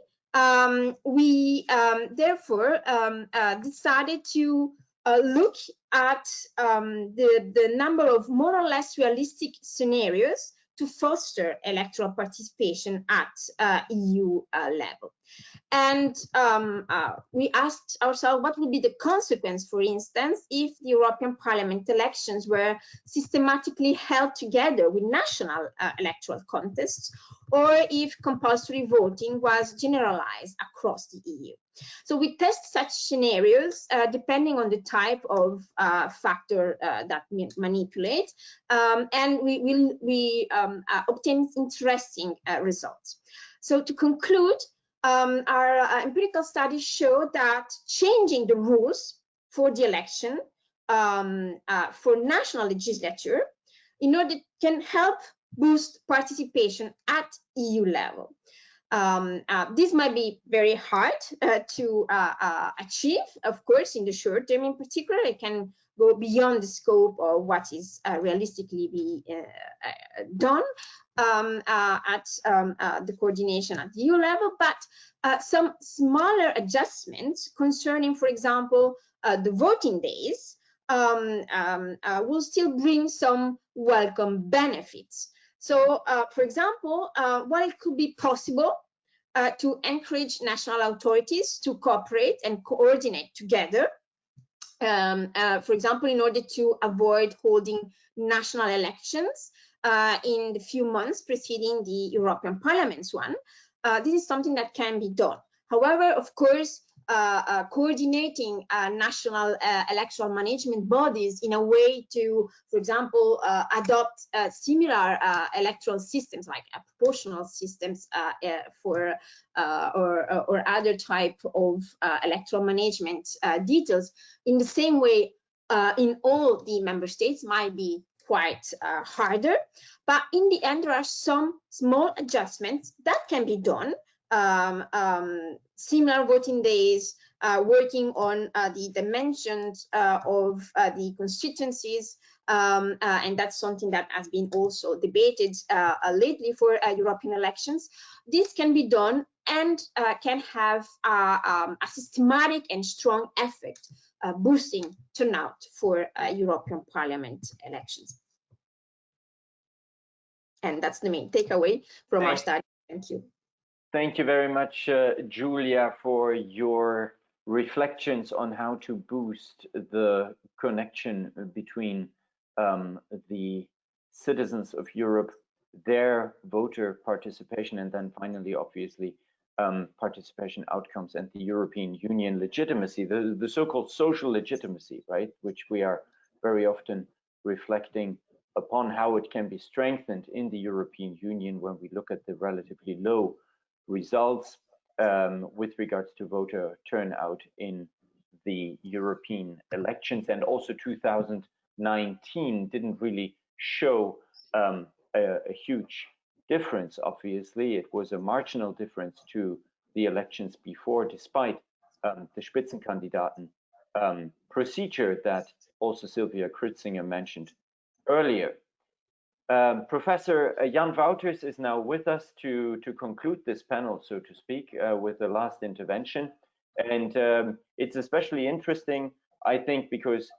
we therefore decided to look at the number of more or less realistic scenarios to foster electoral participation at EU level. And we asked ourselves what would be the consequence, for instance, if the European Parliament elections were systematically held together with national electoral contests, or if compulsory voting was generalized across the EU. So we test such scenarios depending on the type of factor that we manipulate, and we obtain interesting results. So to conclude, our empirical studies show that changing the rules for the election for national legislature in order can help boost participation at EU level. This might be very hard to achieve, of course, in the short term in particular. It can go beyond the scope of what is realistically be done at the coordination at the EU level, but some smaller adjustments concerning, for example, the voting days will still bring some welcome benefits. So, for example, while it could be possible to encourage national authorities to cooperate and coordinate together, for example, in order to avoid holding national elections in the few months preceding the European Parliament's one, this is something that can be done. However, of course, coordinating national electoral management bodies in a way to, for example, adopt similar electoral systems like proportional systems for or other type of electoral management details in the same way in all the member states might be quite harder, but in the end there are some small adjustments that can be done. Similar voting days, working on the dimensions of the constituencies, and that's something that has been also debated lately for European elections. This can be done and can have a systematic and strong effect, boosting turnout for European Parliament elections. And that's the main takeaway from our study. Thank you. Thank you very much, Julia, for your reflections on how to boost the connection between the citizens of Europe, their voter participation, and then finally, obviously, participation outcomes and the European Union legitimacy, the so-called social legitimacy, right, which we are very often reflecting upon how it can be strengthened in the European Union when we look at the relatively low results with regards to voter turnout in the European elections. And also 2019 didn't really show a huge difference. Obviously, it was a marginal difference to the elections before, despite the Spitzenkandidaten procedure that also Sylvia Kritzinger mentioned earlier. Professor Jan Wouters is now with us to conclude this panel, so to speak, with the last intervention. And it's especially interesting, I think, because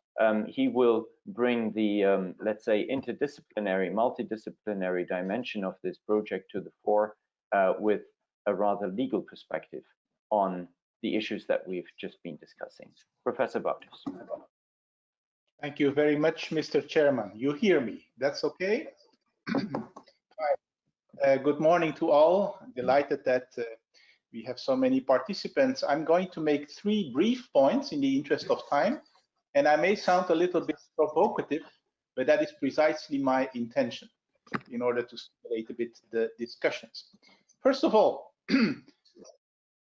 he will bring the, let's say, interdisciplinary, multidisciplinary dimension of this project to the fore with a rather legal perspective on the issues that we've just been discussing. Professor Wouters. Thank you very much, Mr. Chairman. You hear me? That's okay? Good morning to all. I'm delighted that we have so many participants. I'm going to make 3 brief points in the interest of time, and I may sound a little bit provocative, but that is precisely my intention in order to stimulate a bit the discussions. First of all,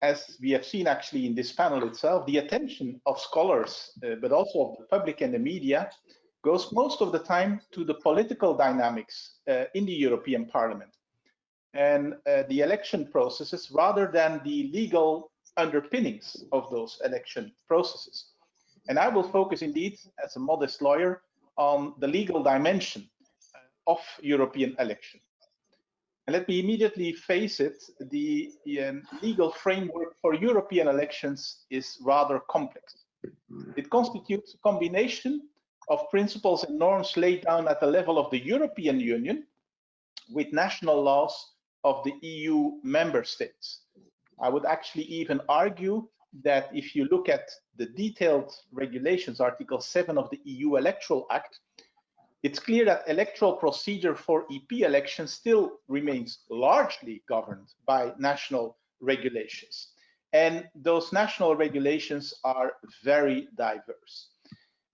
as we have seen actually in this panel itself, the attention of scholars, but also of the public and the media, goes most of the time to the political dynamics in the European Parliament and the election processes rather than the legal underpinnings of those election processes. And I will focus indeed, as a modest lawyer, on the legal dimension of European election. And let me immediately face it, the legal framework for European elections is rather complex. It constitutes a combination of principles and norms laid down at the level of the European Union with national laws of the EU member states. I would actually even argue that if you look at the detailed regulations, Article 7 of the EU Electoral Act, it's clear that electoral procedure for EP elections still remains largely governed by national regulations. And those national regulations are very diverse.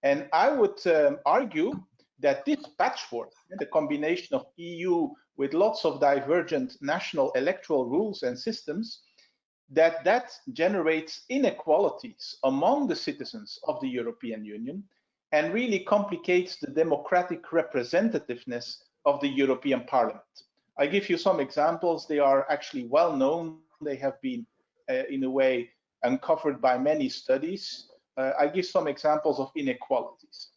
And I would argue that this patchwork, the combination of EU with lots of divergent national electoral rules and systems, that generates inequalities among the citizens of the European Union and really complicates the democratic representativeness of the European Parliament. I give you some examples. They are actually well known. They have been, in a way, uncovered by many studies. I give some examples of inequalities.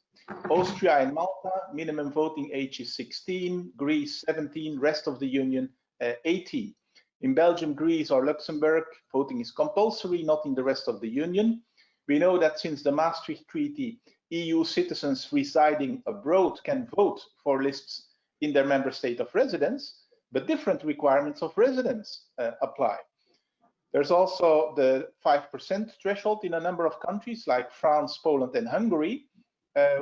Austria and Malta, minimum voting age is 16, Greece 17, rest of the Union 18. In Belgium, Greece or Luxembourg, voting is compulsory, not in the rest of the Union. We know that since the Maastricht Treaty, EU citizens residing abroad can vote for lists in their member state of residence, but different requirements of residence apply. There's also the 5% threshold in a number of countries like France, Poland, and Hungary,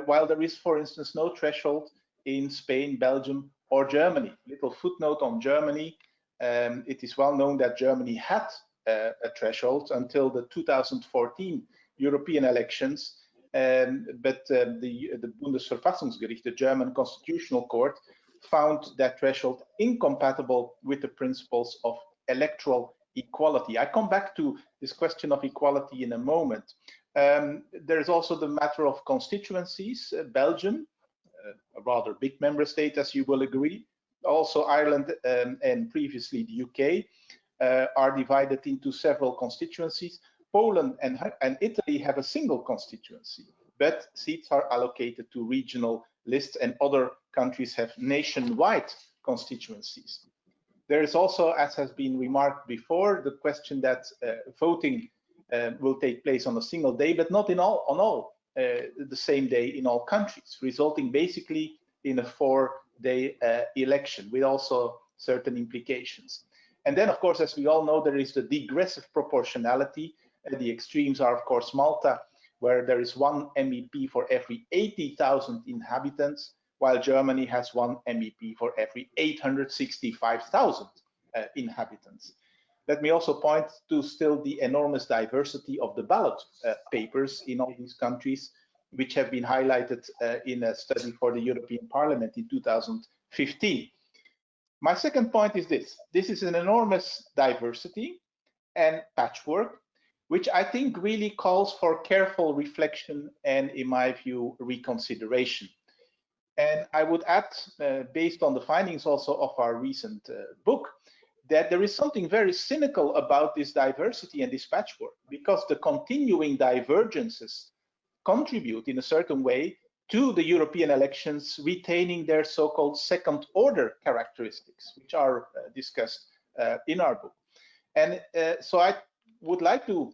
while there is, for instance, no threshold in Spain, Belgium, or Germany. Little footnote on Germany. It is well known that Germany had a threshold until the 2014 European elections. But the Bundesverfassungsgericht, the German Constitutional Court, found that threshold incompatible with the principles of electoral equality. I come back to this question of equality in a moment. There's also the matter of constituencies. Belgium, a rather big member state, as you will agree. Also Ireland and previously the UK are divided into several constituencies. Poland and Italy have a single constituency, but seats are allocated to regional lists, and other countries have nationwide constituencies. There is also, as has been remarked before, the question that voting will take place on a single day, but not on all the same day in all countries, resulting basically in a 4-day election with also certain implications. And then, of course, as we all know, there is the digressive proportionality. The extremes are, of course, Malta, where there is 1 MEP for every 80,000 inhabitants, while Germany has 1 MEP for every 865,000 inhabitants. Let me also point to still the enormous diversity of the ballot papers in all these countries, which have been highlighted in a study for the European Parliament in 2015. My second point is this. This is an enormous diversity and patchwork, which I think really calls for careful reflection and, in my view, reconsideration. And I would add, based on the findings also of our recent book, that there is something very cynical about this diversity and this patchwork, because the continuing divergences contribute in a certain way to the European elections retaining their so-called second-order characteristics, which are discussed in our book. And so I would like to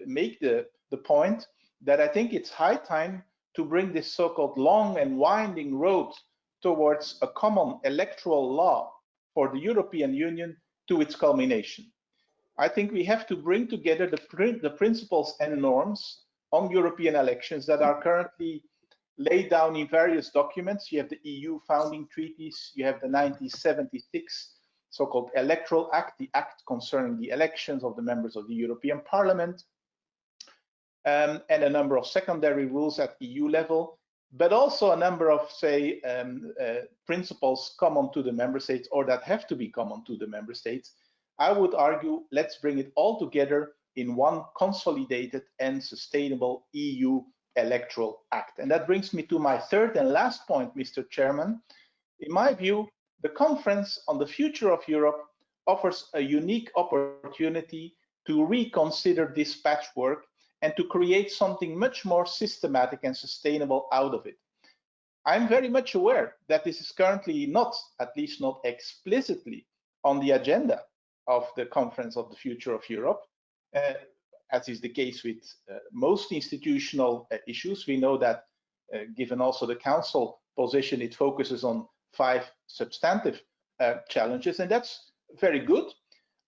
make the point that I think it's high time to bring this so-called long and winding road towards a common electoral law for the European Union to its culmination. I think we have to bring together the principles and norms on European elections that are currently laid down in various documents. You have the EU founding treaties, you have the 1976 so-called Electoral Act, the act concerning the elections of the members of the European Parliament, and a number of secondary rules at EU level, but also a number of, say, principles common to the member states, or that have to be common to the member states. I would argue, let's bring it all together in one consolidated and sustainable EU Electoral Act. And that brings me to my third and last point, Mr. Chairman. In my view, the Conference on the Future of Europe offers a unique opportunity to reconsider this patchwork and to create something much more systematic and sustainable out of it. I'm very much aware that this is currently not, at least not explicitly, on the agenda of the Conference of the Future of Europe, as is the case with most institutional issues. We know that given also the Council position, it focuses on 5 substantive challenges, and that's very good.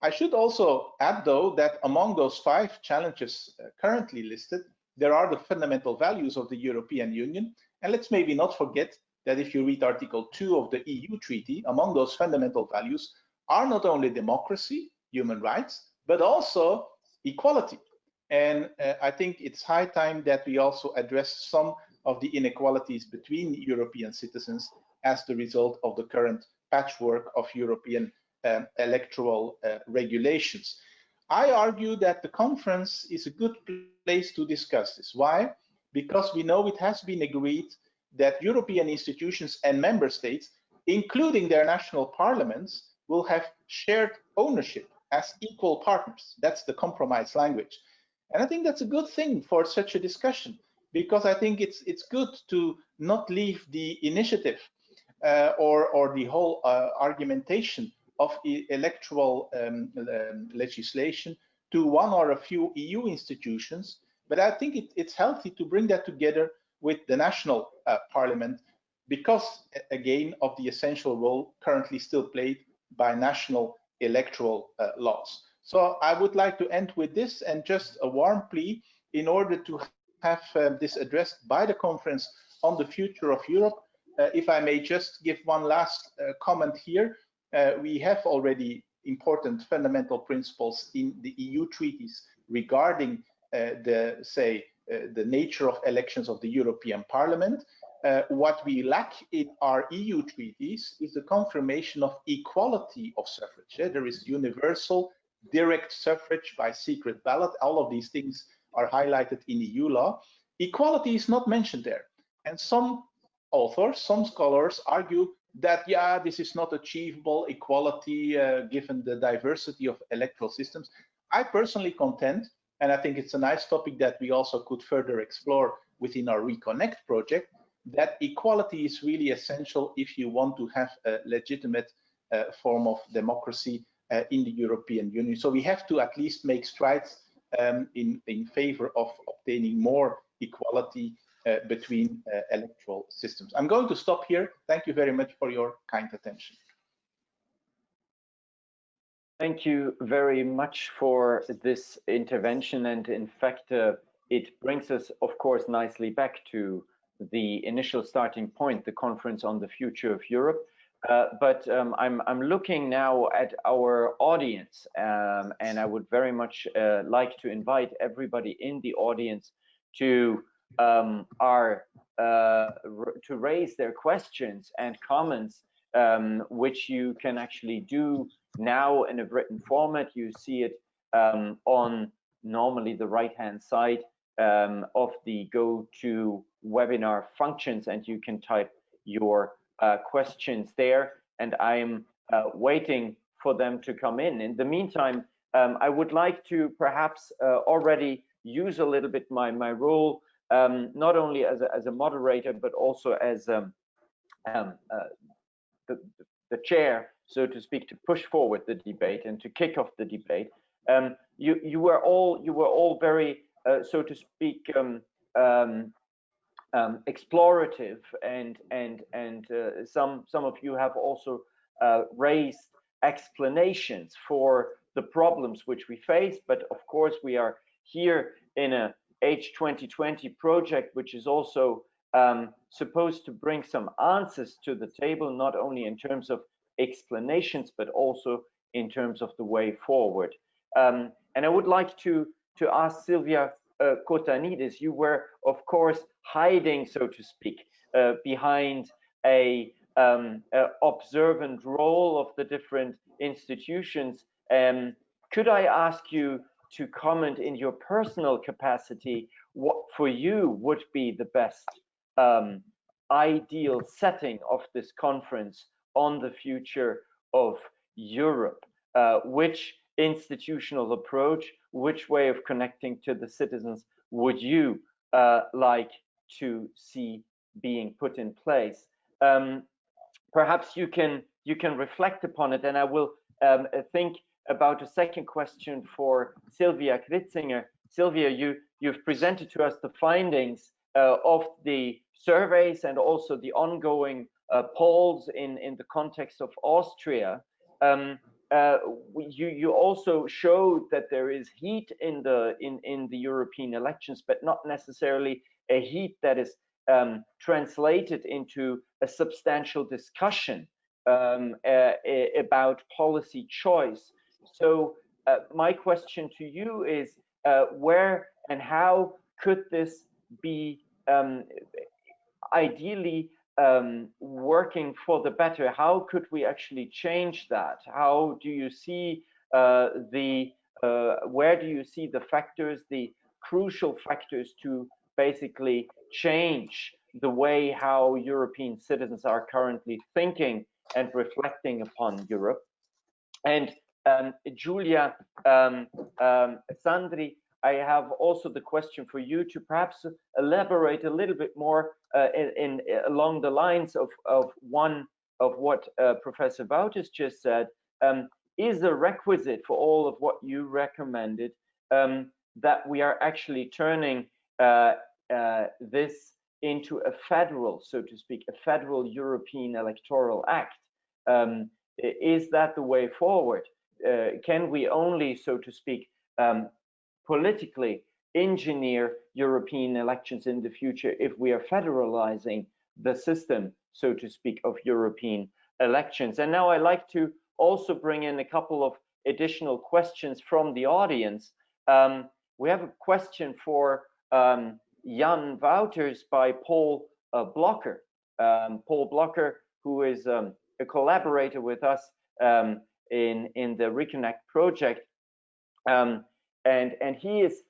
I should also add, though, that among those 5 challenges currently listed, there are the fundamental values of the European Union. And let's maybe not forget that if you read Article 2 of the EU Treaty, among those fundamental values are not only democracy, human rights, but also equality. And I think it's high time that we also address some of the inequalities between European citizens as the result of the current patchwork of European electoral regulations. I argue that the conference is a good place to discuss this. Why? Because we know it has been agreed that European institutions and member states, including their national parliaments, will have shared ownership as equal partners. That's the compromise language. And I think that's a good thing for such a discussion, because I think it's good to not leave the initiative or the whole argumentation of electoral legislation to one or a few EU institutions, but I think it's healthy to bring that together with the national parliament, because, again, of the essential role currently still played by national electoral laws. So I would like to end with this, and just a warm plea in order to have this addressed by the Conference on the Future of Europe. If I may just give one last comment here. We have already important fundamental principles in the EU treaties regarding the nature of elections of the European Parliament. What we lack in our EU treaties is the confirmation of equality of suffrage. There is universal direct suffrage by secret ballot. All of these things are highlighted in EU law. Equality is not mentioned there. And some authors, some scholars argue that, yeah, this is not achievable equality given the diversity of electoral systems. I personally contend, and I think it's a nice topic that we also could further explore within our RECONNECT project, that equality is really essential if you want to have a legitimate form of democracy in the European Union. So we have to at least make strides in favor of obtaining more equality between electoral systems. I'm going to stop here. Thank you very much for your kind attention. Thank you very much for this intervention. And in fact, it brings us, of course, nicely back to the initial starting point, the conference on the future of Europe. But I'm looking now at our audience, and I would very much like to invite everybody in the audience to raise their questions and comments, which you can actually do now in a written format. You see it on normally the right-hand side of the GoToWebinar functions, and you can type your questions there, and I'm waiting for them to come in. In the meantime, I would like to perhaps already use a little bit my role, not only as a moderator, but also as the chair, so to speak, to push forward the debate and to kick off the debate. You were all very, so to speak, explorative, and some of you have also raised explanations for the problems which we face. But of course, we are here in a H2020 project, which is also supposed to bring some answers to the table, not only in terms of explanations, but also in terms of the way forward. And I would like to ask Silvia Kotanidis, you were, of course, hiding, so to speak, behind a observant role of the different institutions. Could I ask you to comment in your personal capacity what for you would be the best ideal setting of this conference on the future of Europe? Which institutional approach, which way of connecting to the citizens would you like to see being put in place? Perhaps you can reflect upon it, and I will think about a second question for Sylvia Kritzinger. Sylvia, you've presented to us the findings of the surveys and also the ongoing polls in the context of Austria. You also showed that there is heat in the European elections, but not necessarily a heat that is translated into a substantial discussion about policy choice. So my question to you is, where and how could this be ideally working for the better? How could we actually change that? How do you see where do you see the factors, the crucial factors to basically change the way how European citizens are currently thinking and reflecting upon Europe? And Julia Sandri, I have also the question for you to perhaps elaborate a little bit more along the lines of one of what Professor Wouters just said. Is a requisite for all of what you recommended that we are actually turning this into a federal, so to speak, a federal European Electoral Act? Is that the way forward? Can we only, so to speak, politically engineer European elections in the future if we are federalizing the system, so to speak, of European elections? And now I'd like to also bring in a couple of additional questions from the audience. We have a question for Jan Wouters by Paul Blocker. Paul Blocker, who is a collaborator with us in the RECONNECT project. And he is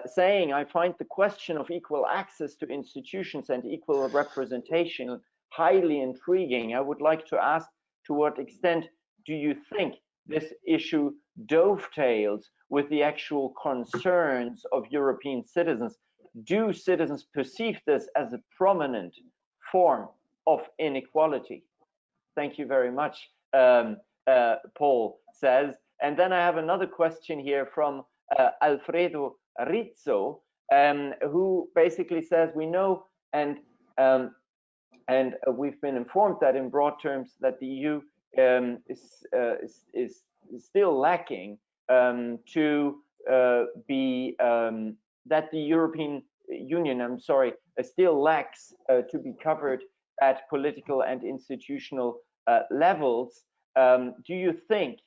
saying, I find the question of equal access to institutions and equal representation highly intriguing. I would like to ask, to what extent do you think this issue dovetails with the actual concerns of European citizens? Do citizens perceive this as a prominent form of inequality? Thank you very much, Paul says. And then I have another question here from Alfredo Rizzo, who basically says, we know and we've been informed that in broad terms that the EU is still lacking to be that the European Union, still lacks to be covered at political and institutional levels. Do you think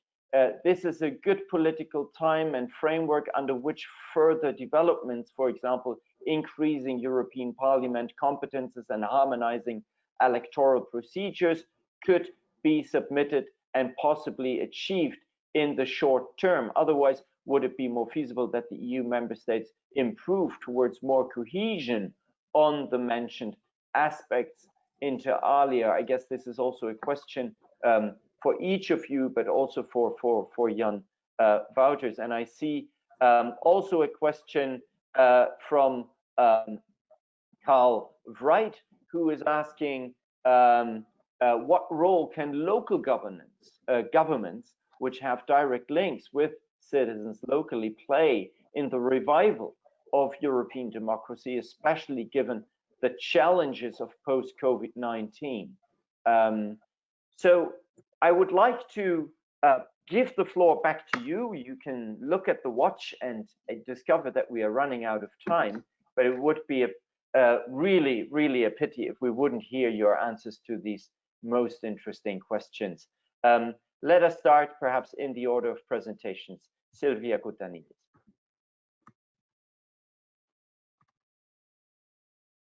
this is a good political time and framework under which further developments, for example, increasing European Parliament competences and harmonizing electoral procedures, could be submitted and possibly achieved in the short term? Otherwise, would it be more feasible that the EU member states improve towards more cohesion on the mentioned aspects inter alia? I guess this is also a question for each of you, but also for Jan Wouters. And I see also a question from Carl Wright, who is asking what role can local governments which have direct links with citizens locally play in the revival of European democracy, especially given the challenges of post-COVID-19. So I would like to give the floor back to you. You can look at the watch and discover that we are running out of time, but it would be really, really a pity if we wouldn't hear your answers to these most interesting questions. Let us start perhaps in the order of presentations. Silvia Koutanides.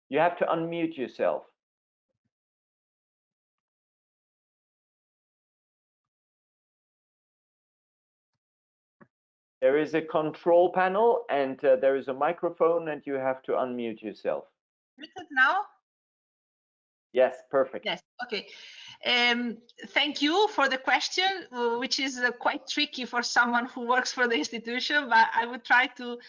You have to unmute yourself. There is a control panel and there is a microphone and you have to unmute yourself. Muted now? Yes, perfect. Yes, okay. Thank you for the question, which is quite tricky for someone who works for the institution, but I would try to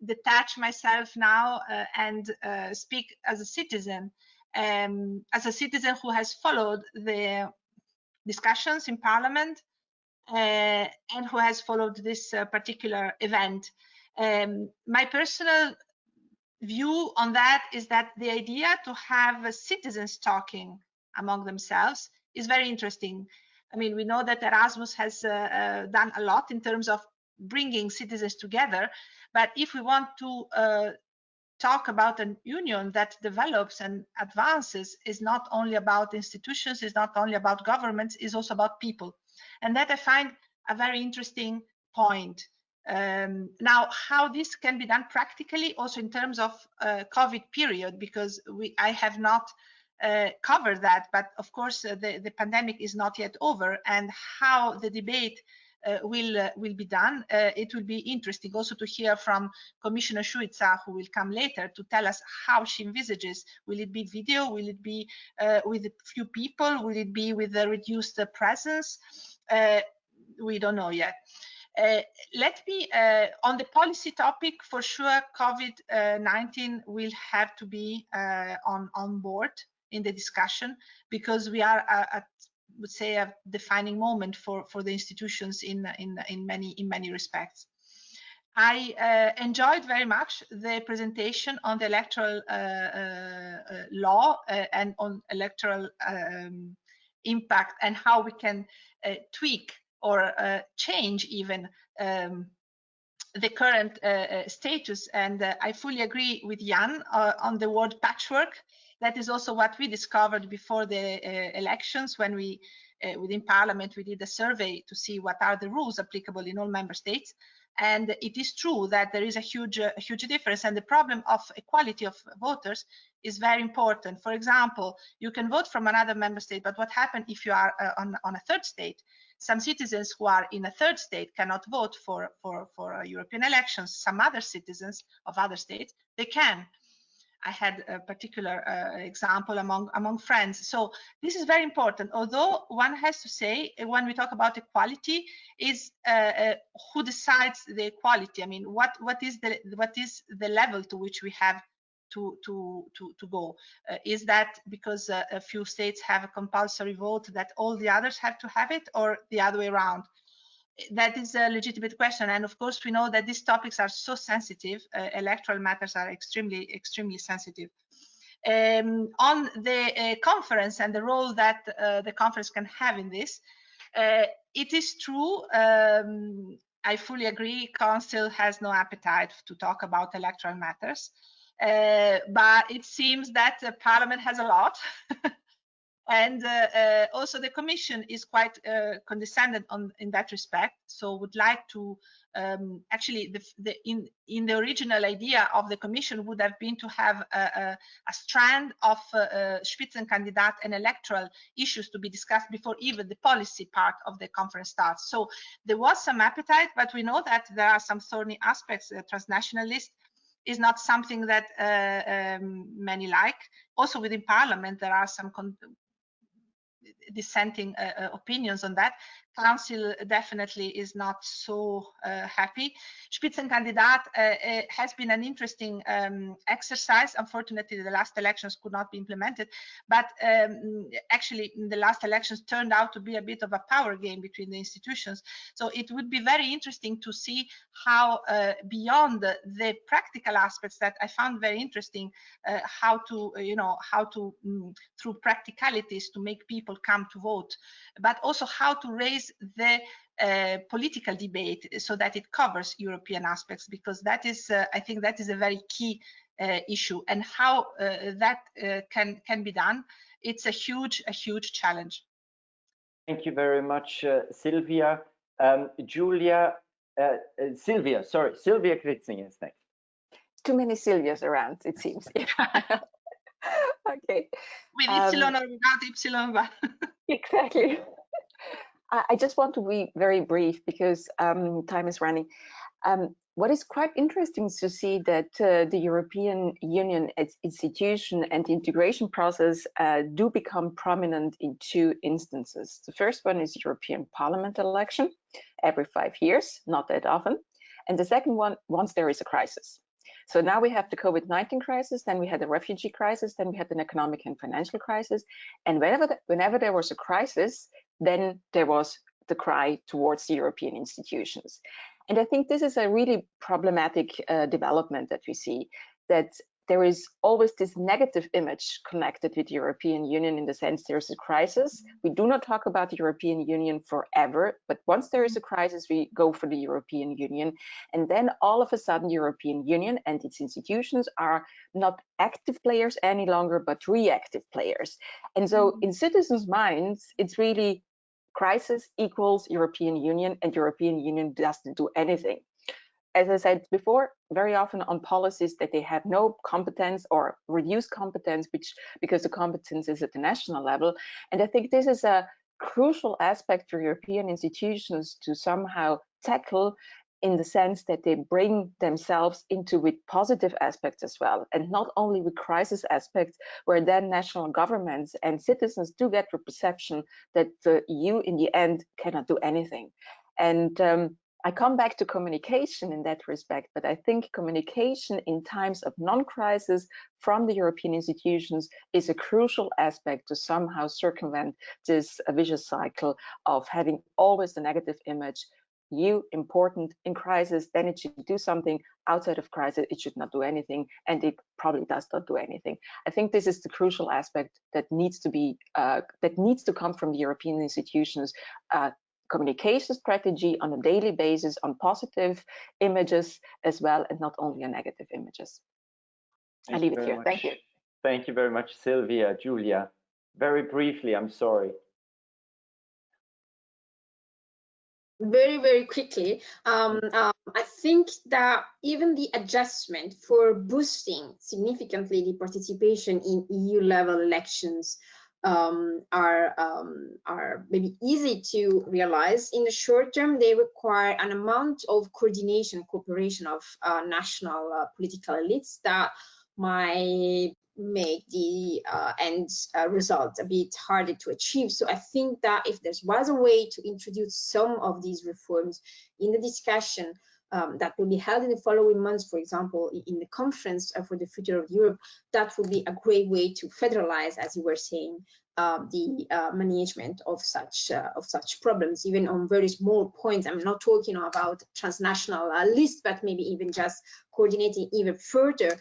detach myself now and speak as a citizen who has followed the discussions in Parliament and who has followed this particular event. My personal view on that is that the idea to have citizens talking among themselves is very interesting. I mean, we know that Erasmus has done a lot in terms of bringing citizens together, but if we want to talk about a union that develops and advances, is not only about institutions, is not only about governments, is also about people. And that I find a very interesting point. Now, how this can be done practically, also in terms of COVID period, because I have not covered that, but of course the pandemic is not yet over, and how the debate will be done. It will be interesting also to hear from Commissioner Šuica, who will come later, to tell us how she envisages. Will it be video? Will it be with a few people? Will it be with a reduced presence? We don't know yet. Let me, on the policy topic, for sure, COVID-19 will have to be on board in the discussion, because we are at, would say, a defining moment for the institutions in many respects. I enjoyed very much the presentation on the electoral law and on electoral impact, and how we can tweak or change even the current status. And I fully agree with Jan on the word patchwork. That is also what we discovered before the elections, when we within Parliament, we did a survey to see what are the rules applicable in all member states. And it is true that there is a huge difference, and the problem of equality of voters is very important. For example, you can vote from another member state, but what happens if you are on a third state? Some citizens who are in a third state cannot vote for European elections. Some other citizens of other states, they can. I had a particular example among friends. So this is very important. Although one has to say, when we talk about equality, is who decides the equality? I mean, what is the level to which we have to go? Is that because a few states have a compulsory vote that all the others have to have it, or the other way around? That is a legitimate question, and of course we know that these topics are so sensitive. Electoral matters are extremely sensitive. On the conference and the role that the conference can have in this, it is true. I fully agree. Council has no appetite to talk about electoral matters, but it seems that Parliament has a lot. And also the Commission is quite condescending in that respect. So would like to actually in the original idea of the Commission would have been to have a strand of Spitzenkandidat and electoral issues to be discussed before even the policy part of the conference starts. So there was some appetite, but we know that there are some thorny aspects. The transnational list is not something that many like. Also within Parliament, there are some dissenting opinions on that. Council definitely is not so happy. Spitzenkandidat has been an interesting exercise. Unfortunately, the last elections could not be implemented, but actually the last elections turned out to be a bit of a power game between the institutions. So it would be very interesting to see how beyond the practical aspects that I found very interesting, how to through practicalities to make people come to vote, but also how to raise the political debate so that it covers European aspects, because that is, I think, that is a very key issue, and how that can be done. It's a huge challenge. Thank you very much, Sylvia. Sylvia Kritzing is next. Too many Sylvias around, it seems. Okay. With Ypsilon or without Ypsilon. Exactly. I just want to be very brief because time is running. What is quite interesting is to see that the European Union its institution and the integration process do become prominent in two instances. The first one is European Parliament election every 5 years, not that often. And the second one, once there is a crisis. So now we have the COVID-19 crisis, then we had the refugee crisis, then we had an economic and financial crisis. And whenever there was a crisis, then there was the cry towards the European institutions. And I think this is a really problematic development that we see, that there is always this negative image connected with the European Union in the sense there's a crisis. We do not talk about the European Union forever, but once there is a crisis, we go for the European Union. And then all of a sudden, the European Union and its institutions are not active players any longer, but reactive players. And so in citizens' minds, it's really crisis equals European Union, and European Union doesn't do anything. As I said before, very often on policies that they have no competence or reduced competence, because the competence is at the national level. And I think this is a crucial aspect for European institutions to somehow tackle, in the sense that they bring themselves into with positive aspects as well, and not only with crisis aspects, where then national governments and citizens do get the perception that the EU in the end cannot do anything. And I come back to communication in that respect, but I think communication in times of non-crisis from the European institutions is a crucial aspect to somehow circumvent this vicious cycle of having always the negative image. You important in crisis, then it should do something. Outside of crisis, it should not do anything, and it probably does not do anything. I think this is the crucial aspect that needs to come from the European institutions. Communication strategy on a daily basis on positive images as well, and not only on negative images. I leave it here. Thank you. Thank you very much, Sylvia. Julia, very briefly, I'm sorry. very quickly. I think that even the adjustment for boosting significantly the participation in EU level elections are maybe easy to realize. In the short term, they require an amount of coordination, cooperation of national political elites that might make the end result a bit harder to achieve. So I think that if there was a way to introduce some of these reforms in the discussion that will be held in the following months, for example, in the conference for the future of Europe, that would be a great way to federalize, as you were saying, the management of such problems, even on very small points. I'm not talking about transnational lists, but maybe even just coordinating even further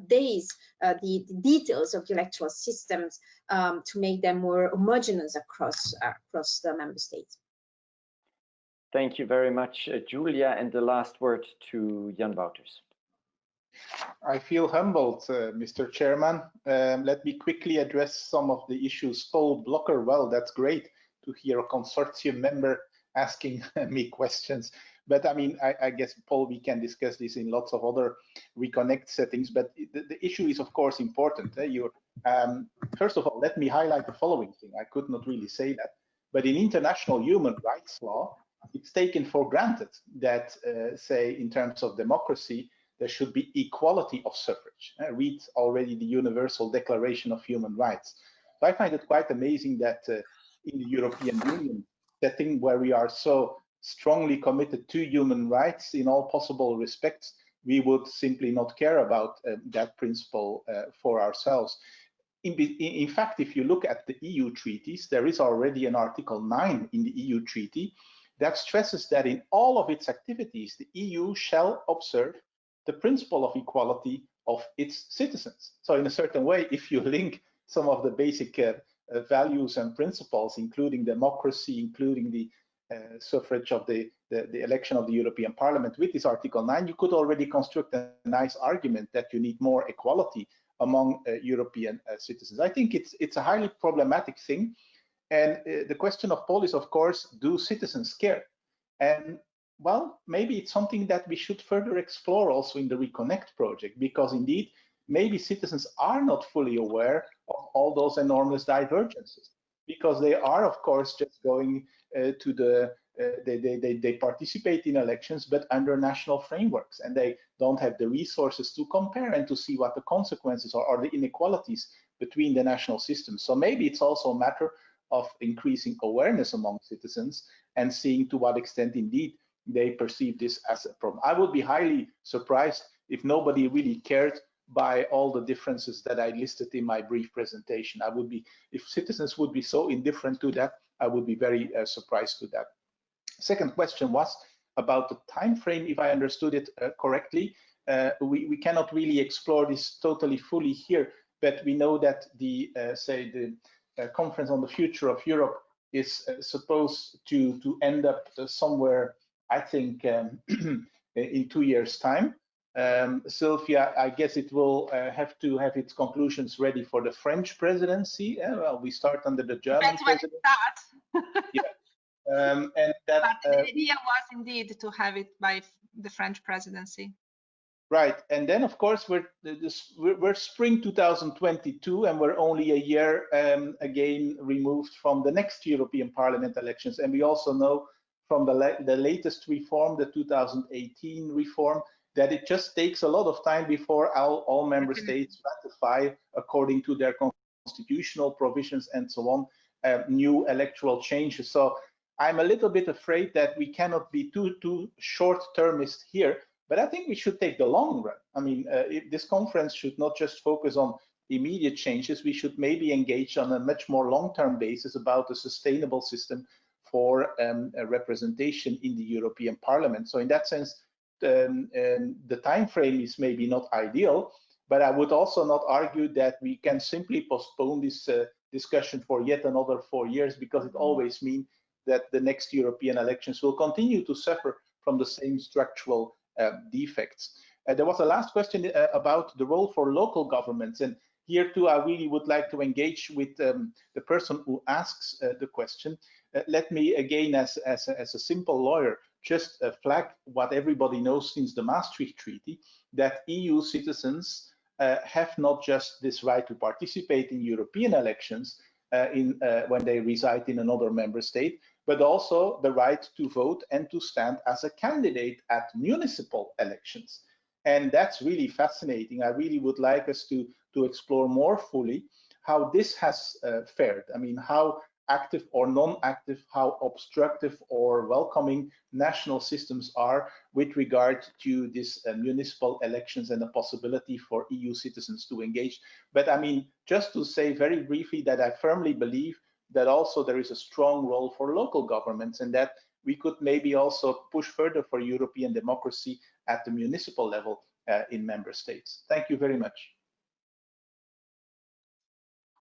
the details of the electoral systems to make them more homogeneous across the member states. Thank you very much, Julia. And the last word to Jan Wouters. I feel humbled, Mr. Chairman. Let me quickly address some of the issues. Paul Blocker, well, that's great to hear a consortium member asking me questions. But I mean, I guess, Paul, we can discuss this in lots of other Reconnect settings. But the issue is, of course, important. First of all, let me highlight the following thing. I could not really say that. But in international human rights law, it's taken for granted that, say, in terms of democracy, there should be equality of suffrage. Read already the Universal Declaration of Human Rights. So I find it quite amazing that in the European Union setting, where we are so strongly committed to human rights in all possible respects, we would simply not care about that principle for ourselves. In fact, if you look at the EU treaties, there is already an Article 9 in the EU treaty that stresses that in all of its activities, the EU shall observe the principle of equality of its citizens. So in a certain way, if you link some of the basic values and principles, including democracy, including the suffrage of the election of the European Parliament with this Article 9, you could already construct a nice argument that you need more equality among European citizens. I think it's a highly problematic thing. And the question of Paul is, of course, do citizens care? And well, maybe it's something that we should further explore also in the Reconnect project, because indeed, maybe citizens are not fully aware of all those enormous divergences, because they are, of course, just going to the, they participate in elections, but under national frameworks, and they don't have the resources to compare and to see what the consequences are, or the inequalities between the national systems. So maybe it's also a matter of increasing awareness among citizens and seeing to what extent indeed they perceive this as a problem. I would be highly surprised if nobody really cared by all the differences that I listed in my brief presentation. If citizens would be so indifferent to that, I would be very surprised to that. Second question was about the time frame, if I understood it correctly. We cannot really explore this totally fully here, but we know that the conference on the future of Europe is supposed to end up somewhere, I think, in 2 years' time. Sylvia, I guess it will have to have its conclusions ready for the French presidency. Well, we start under the German presidency. Yeah. And that, but the idea was indeed to have it by the French presidency. Right, and then of course we're spring 2022, and we're only a year again removed from the next European Parliament elections. And we also know from the latest reform, the 2018 reform, that it just takes a lot of time before all member states ratify, according to their constitutional provisions and so on, new electoral changes. So I'm a little bit afraid that we cannot be too short-termist here. But I think we should take the long run. I mean, this conference should not just focus on immediate changes. We should maybe engage on a much more long-term basis about a sustainable system for a representation in the European Parliament. So in that sense, the time frame is maybe not ideal, but I would also not argue that we can simply postpone this discussion for yet another 4 years, because it always means that the next European elections will continue to suffer from the same structural defects. There was a last question about the role for local governments, and here too I really would like to engage with the person who asks the question. let me again, as a simple lawyer, just flag what everybody knows since the Maastricht Treaty, that EU citizens have not just this right to participate in European elections when they reside in another member state, but also the right to vote and to stand as a candidate at municipal elections. And that's really fascinating. I really would like us to explore more fully how this has fared. I mean, how active or non-active, how obstructive or welcoming national systems are with regard to these municipal elections and the possibility for EU citizens to engage. But I mean, just to say very briefly that I firmly believe that also there is a strong role for local governments, and that we could maybe also push further for European democracy at the municipal level in member states. Thank you very much.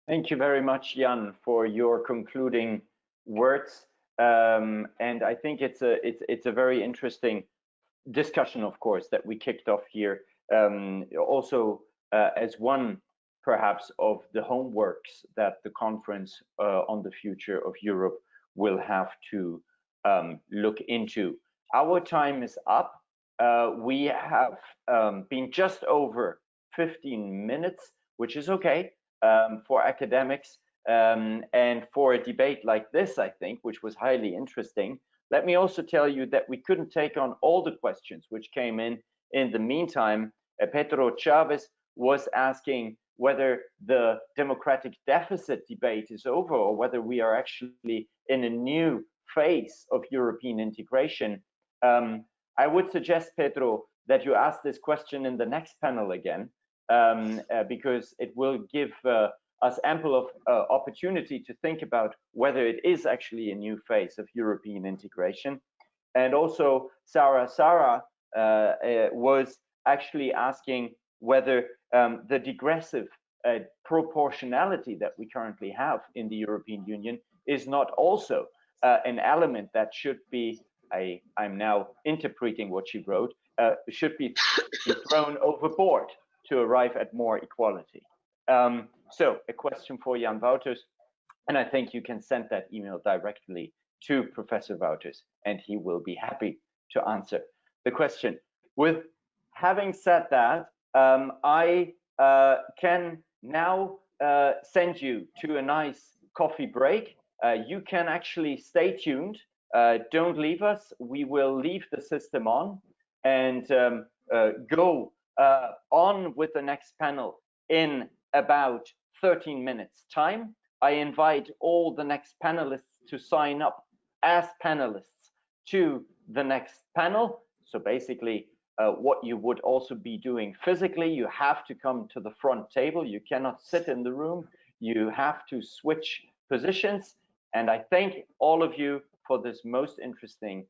Thank you very much, Jan, for your concluding words. And I think it's a very interesting discussion, of course, that we kicked off here. Also, as one perhaps of the homeworks that the conference on the future of Europe will have to look into. Our time is up. We have been just over 15 minutes, which is okay. For academics and for a debate like this, I think, which was highly interesting. Let me also tell you that we couldn't take on all the questions which came in. In the meantime, Pedro Chavez was asking whether the democratic deficit debate is over or whether we are actually in a new phase of European integration. I would suggest, Pedro, that you ask this question in the next panel again. Because it will give us ample of opportunity to think about whether it is actually a new phase of European integration. And also, Sarah was actually asking whether the digressive proportionality that we currently have in the European Union is not also an element that should be, I'm now interpreting what she wrote, should be thrown overboard to arrive at more equality. So a question for Jan Wouters, and I think you can send that email directly to Professor Wouters, and he will be happy to answer the question. With having said that, I can now send you to a nice coffee break. You can actually stay tuned. Don't leave us. We will leave the system on and go on with the next panel in about 13 minutes time. I invite all the next panelists to sign up as panelists to the next panel. So basically what you would also be doing physically, you have to come to the front table. You cannot sit in the room. You have to switch positions. And I thank all of you for this most interesting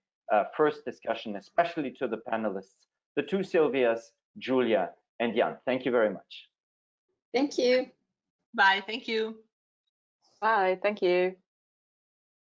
first discussion, especially to the panelists, the two Sylvias, Julia and Jan. Thank you very much. Thank you. Bye. Thank you. Bye. Thank you.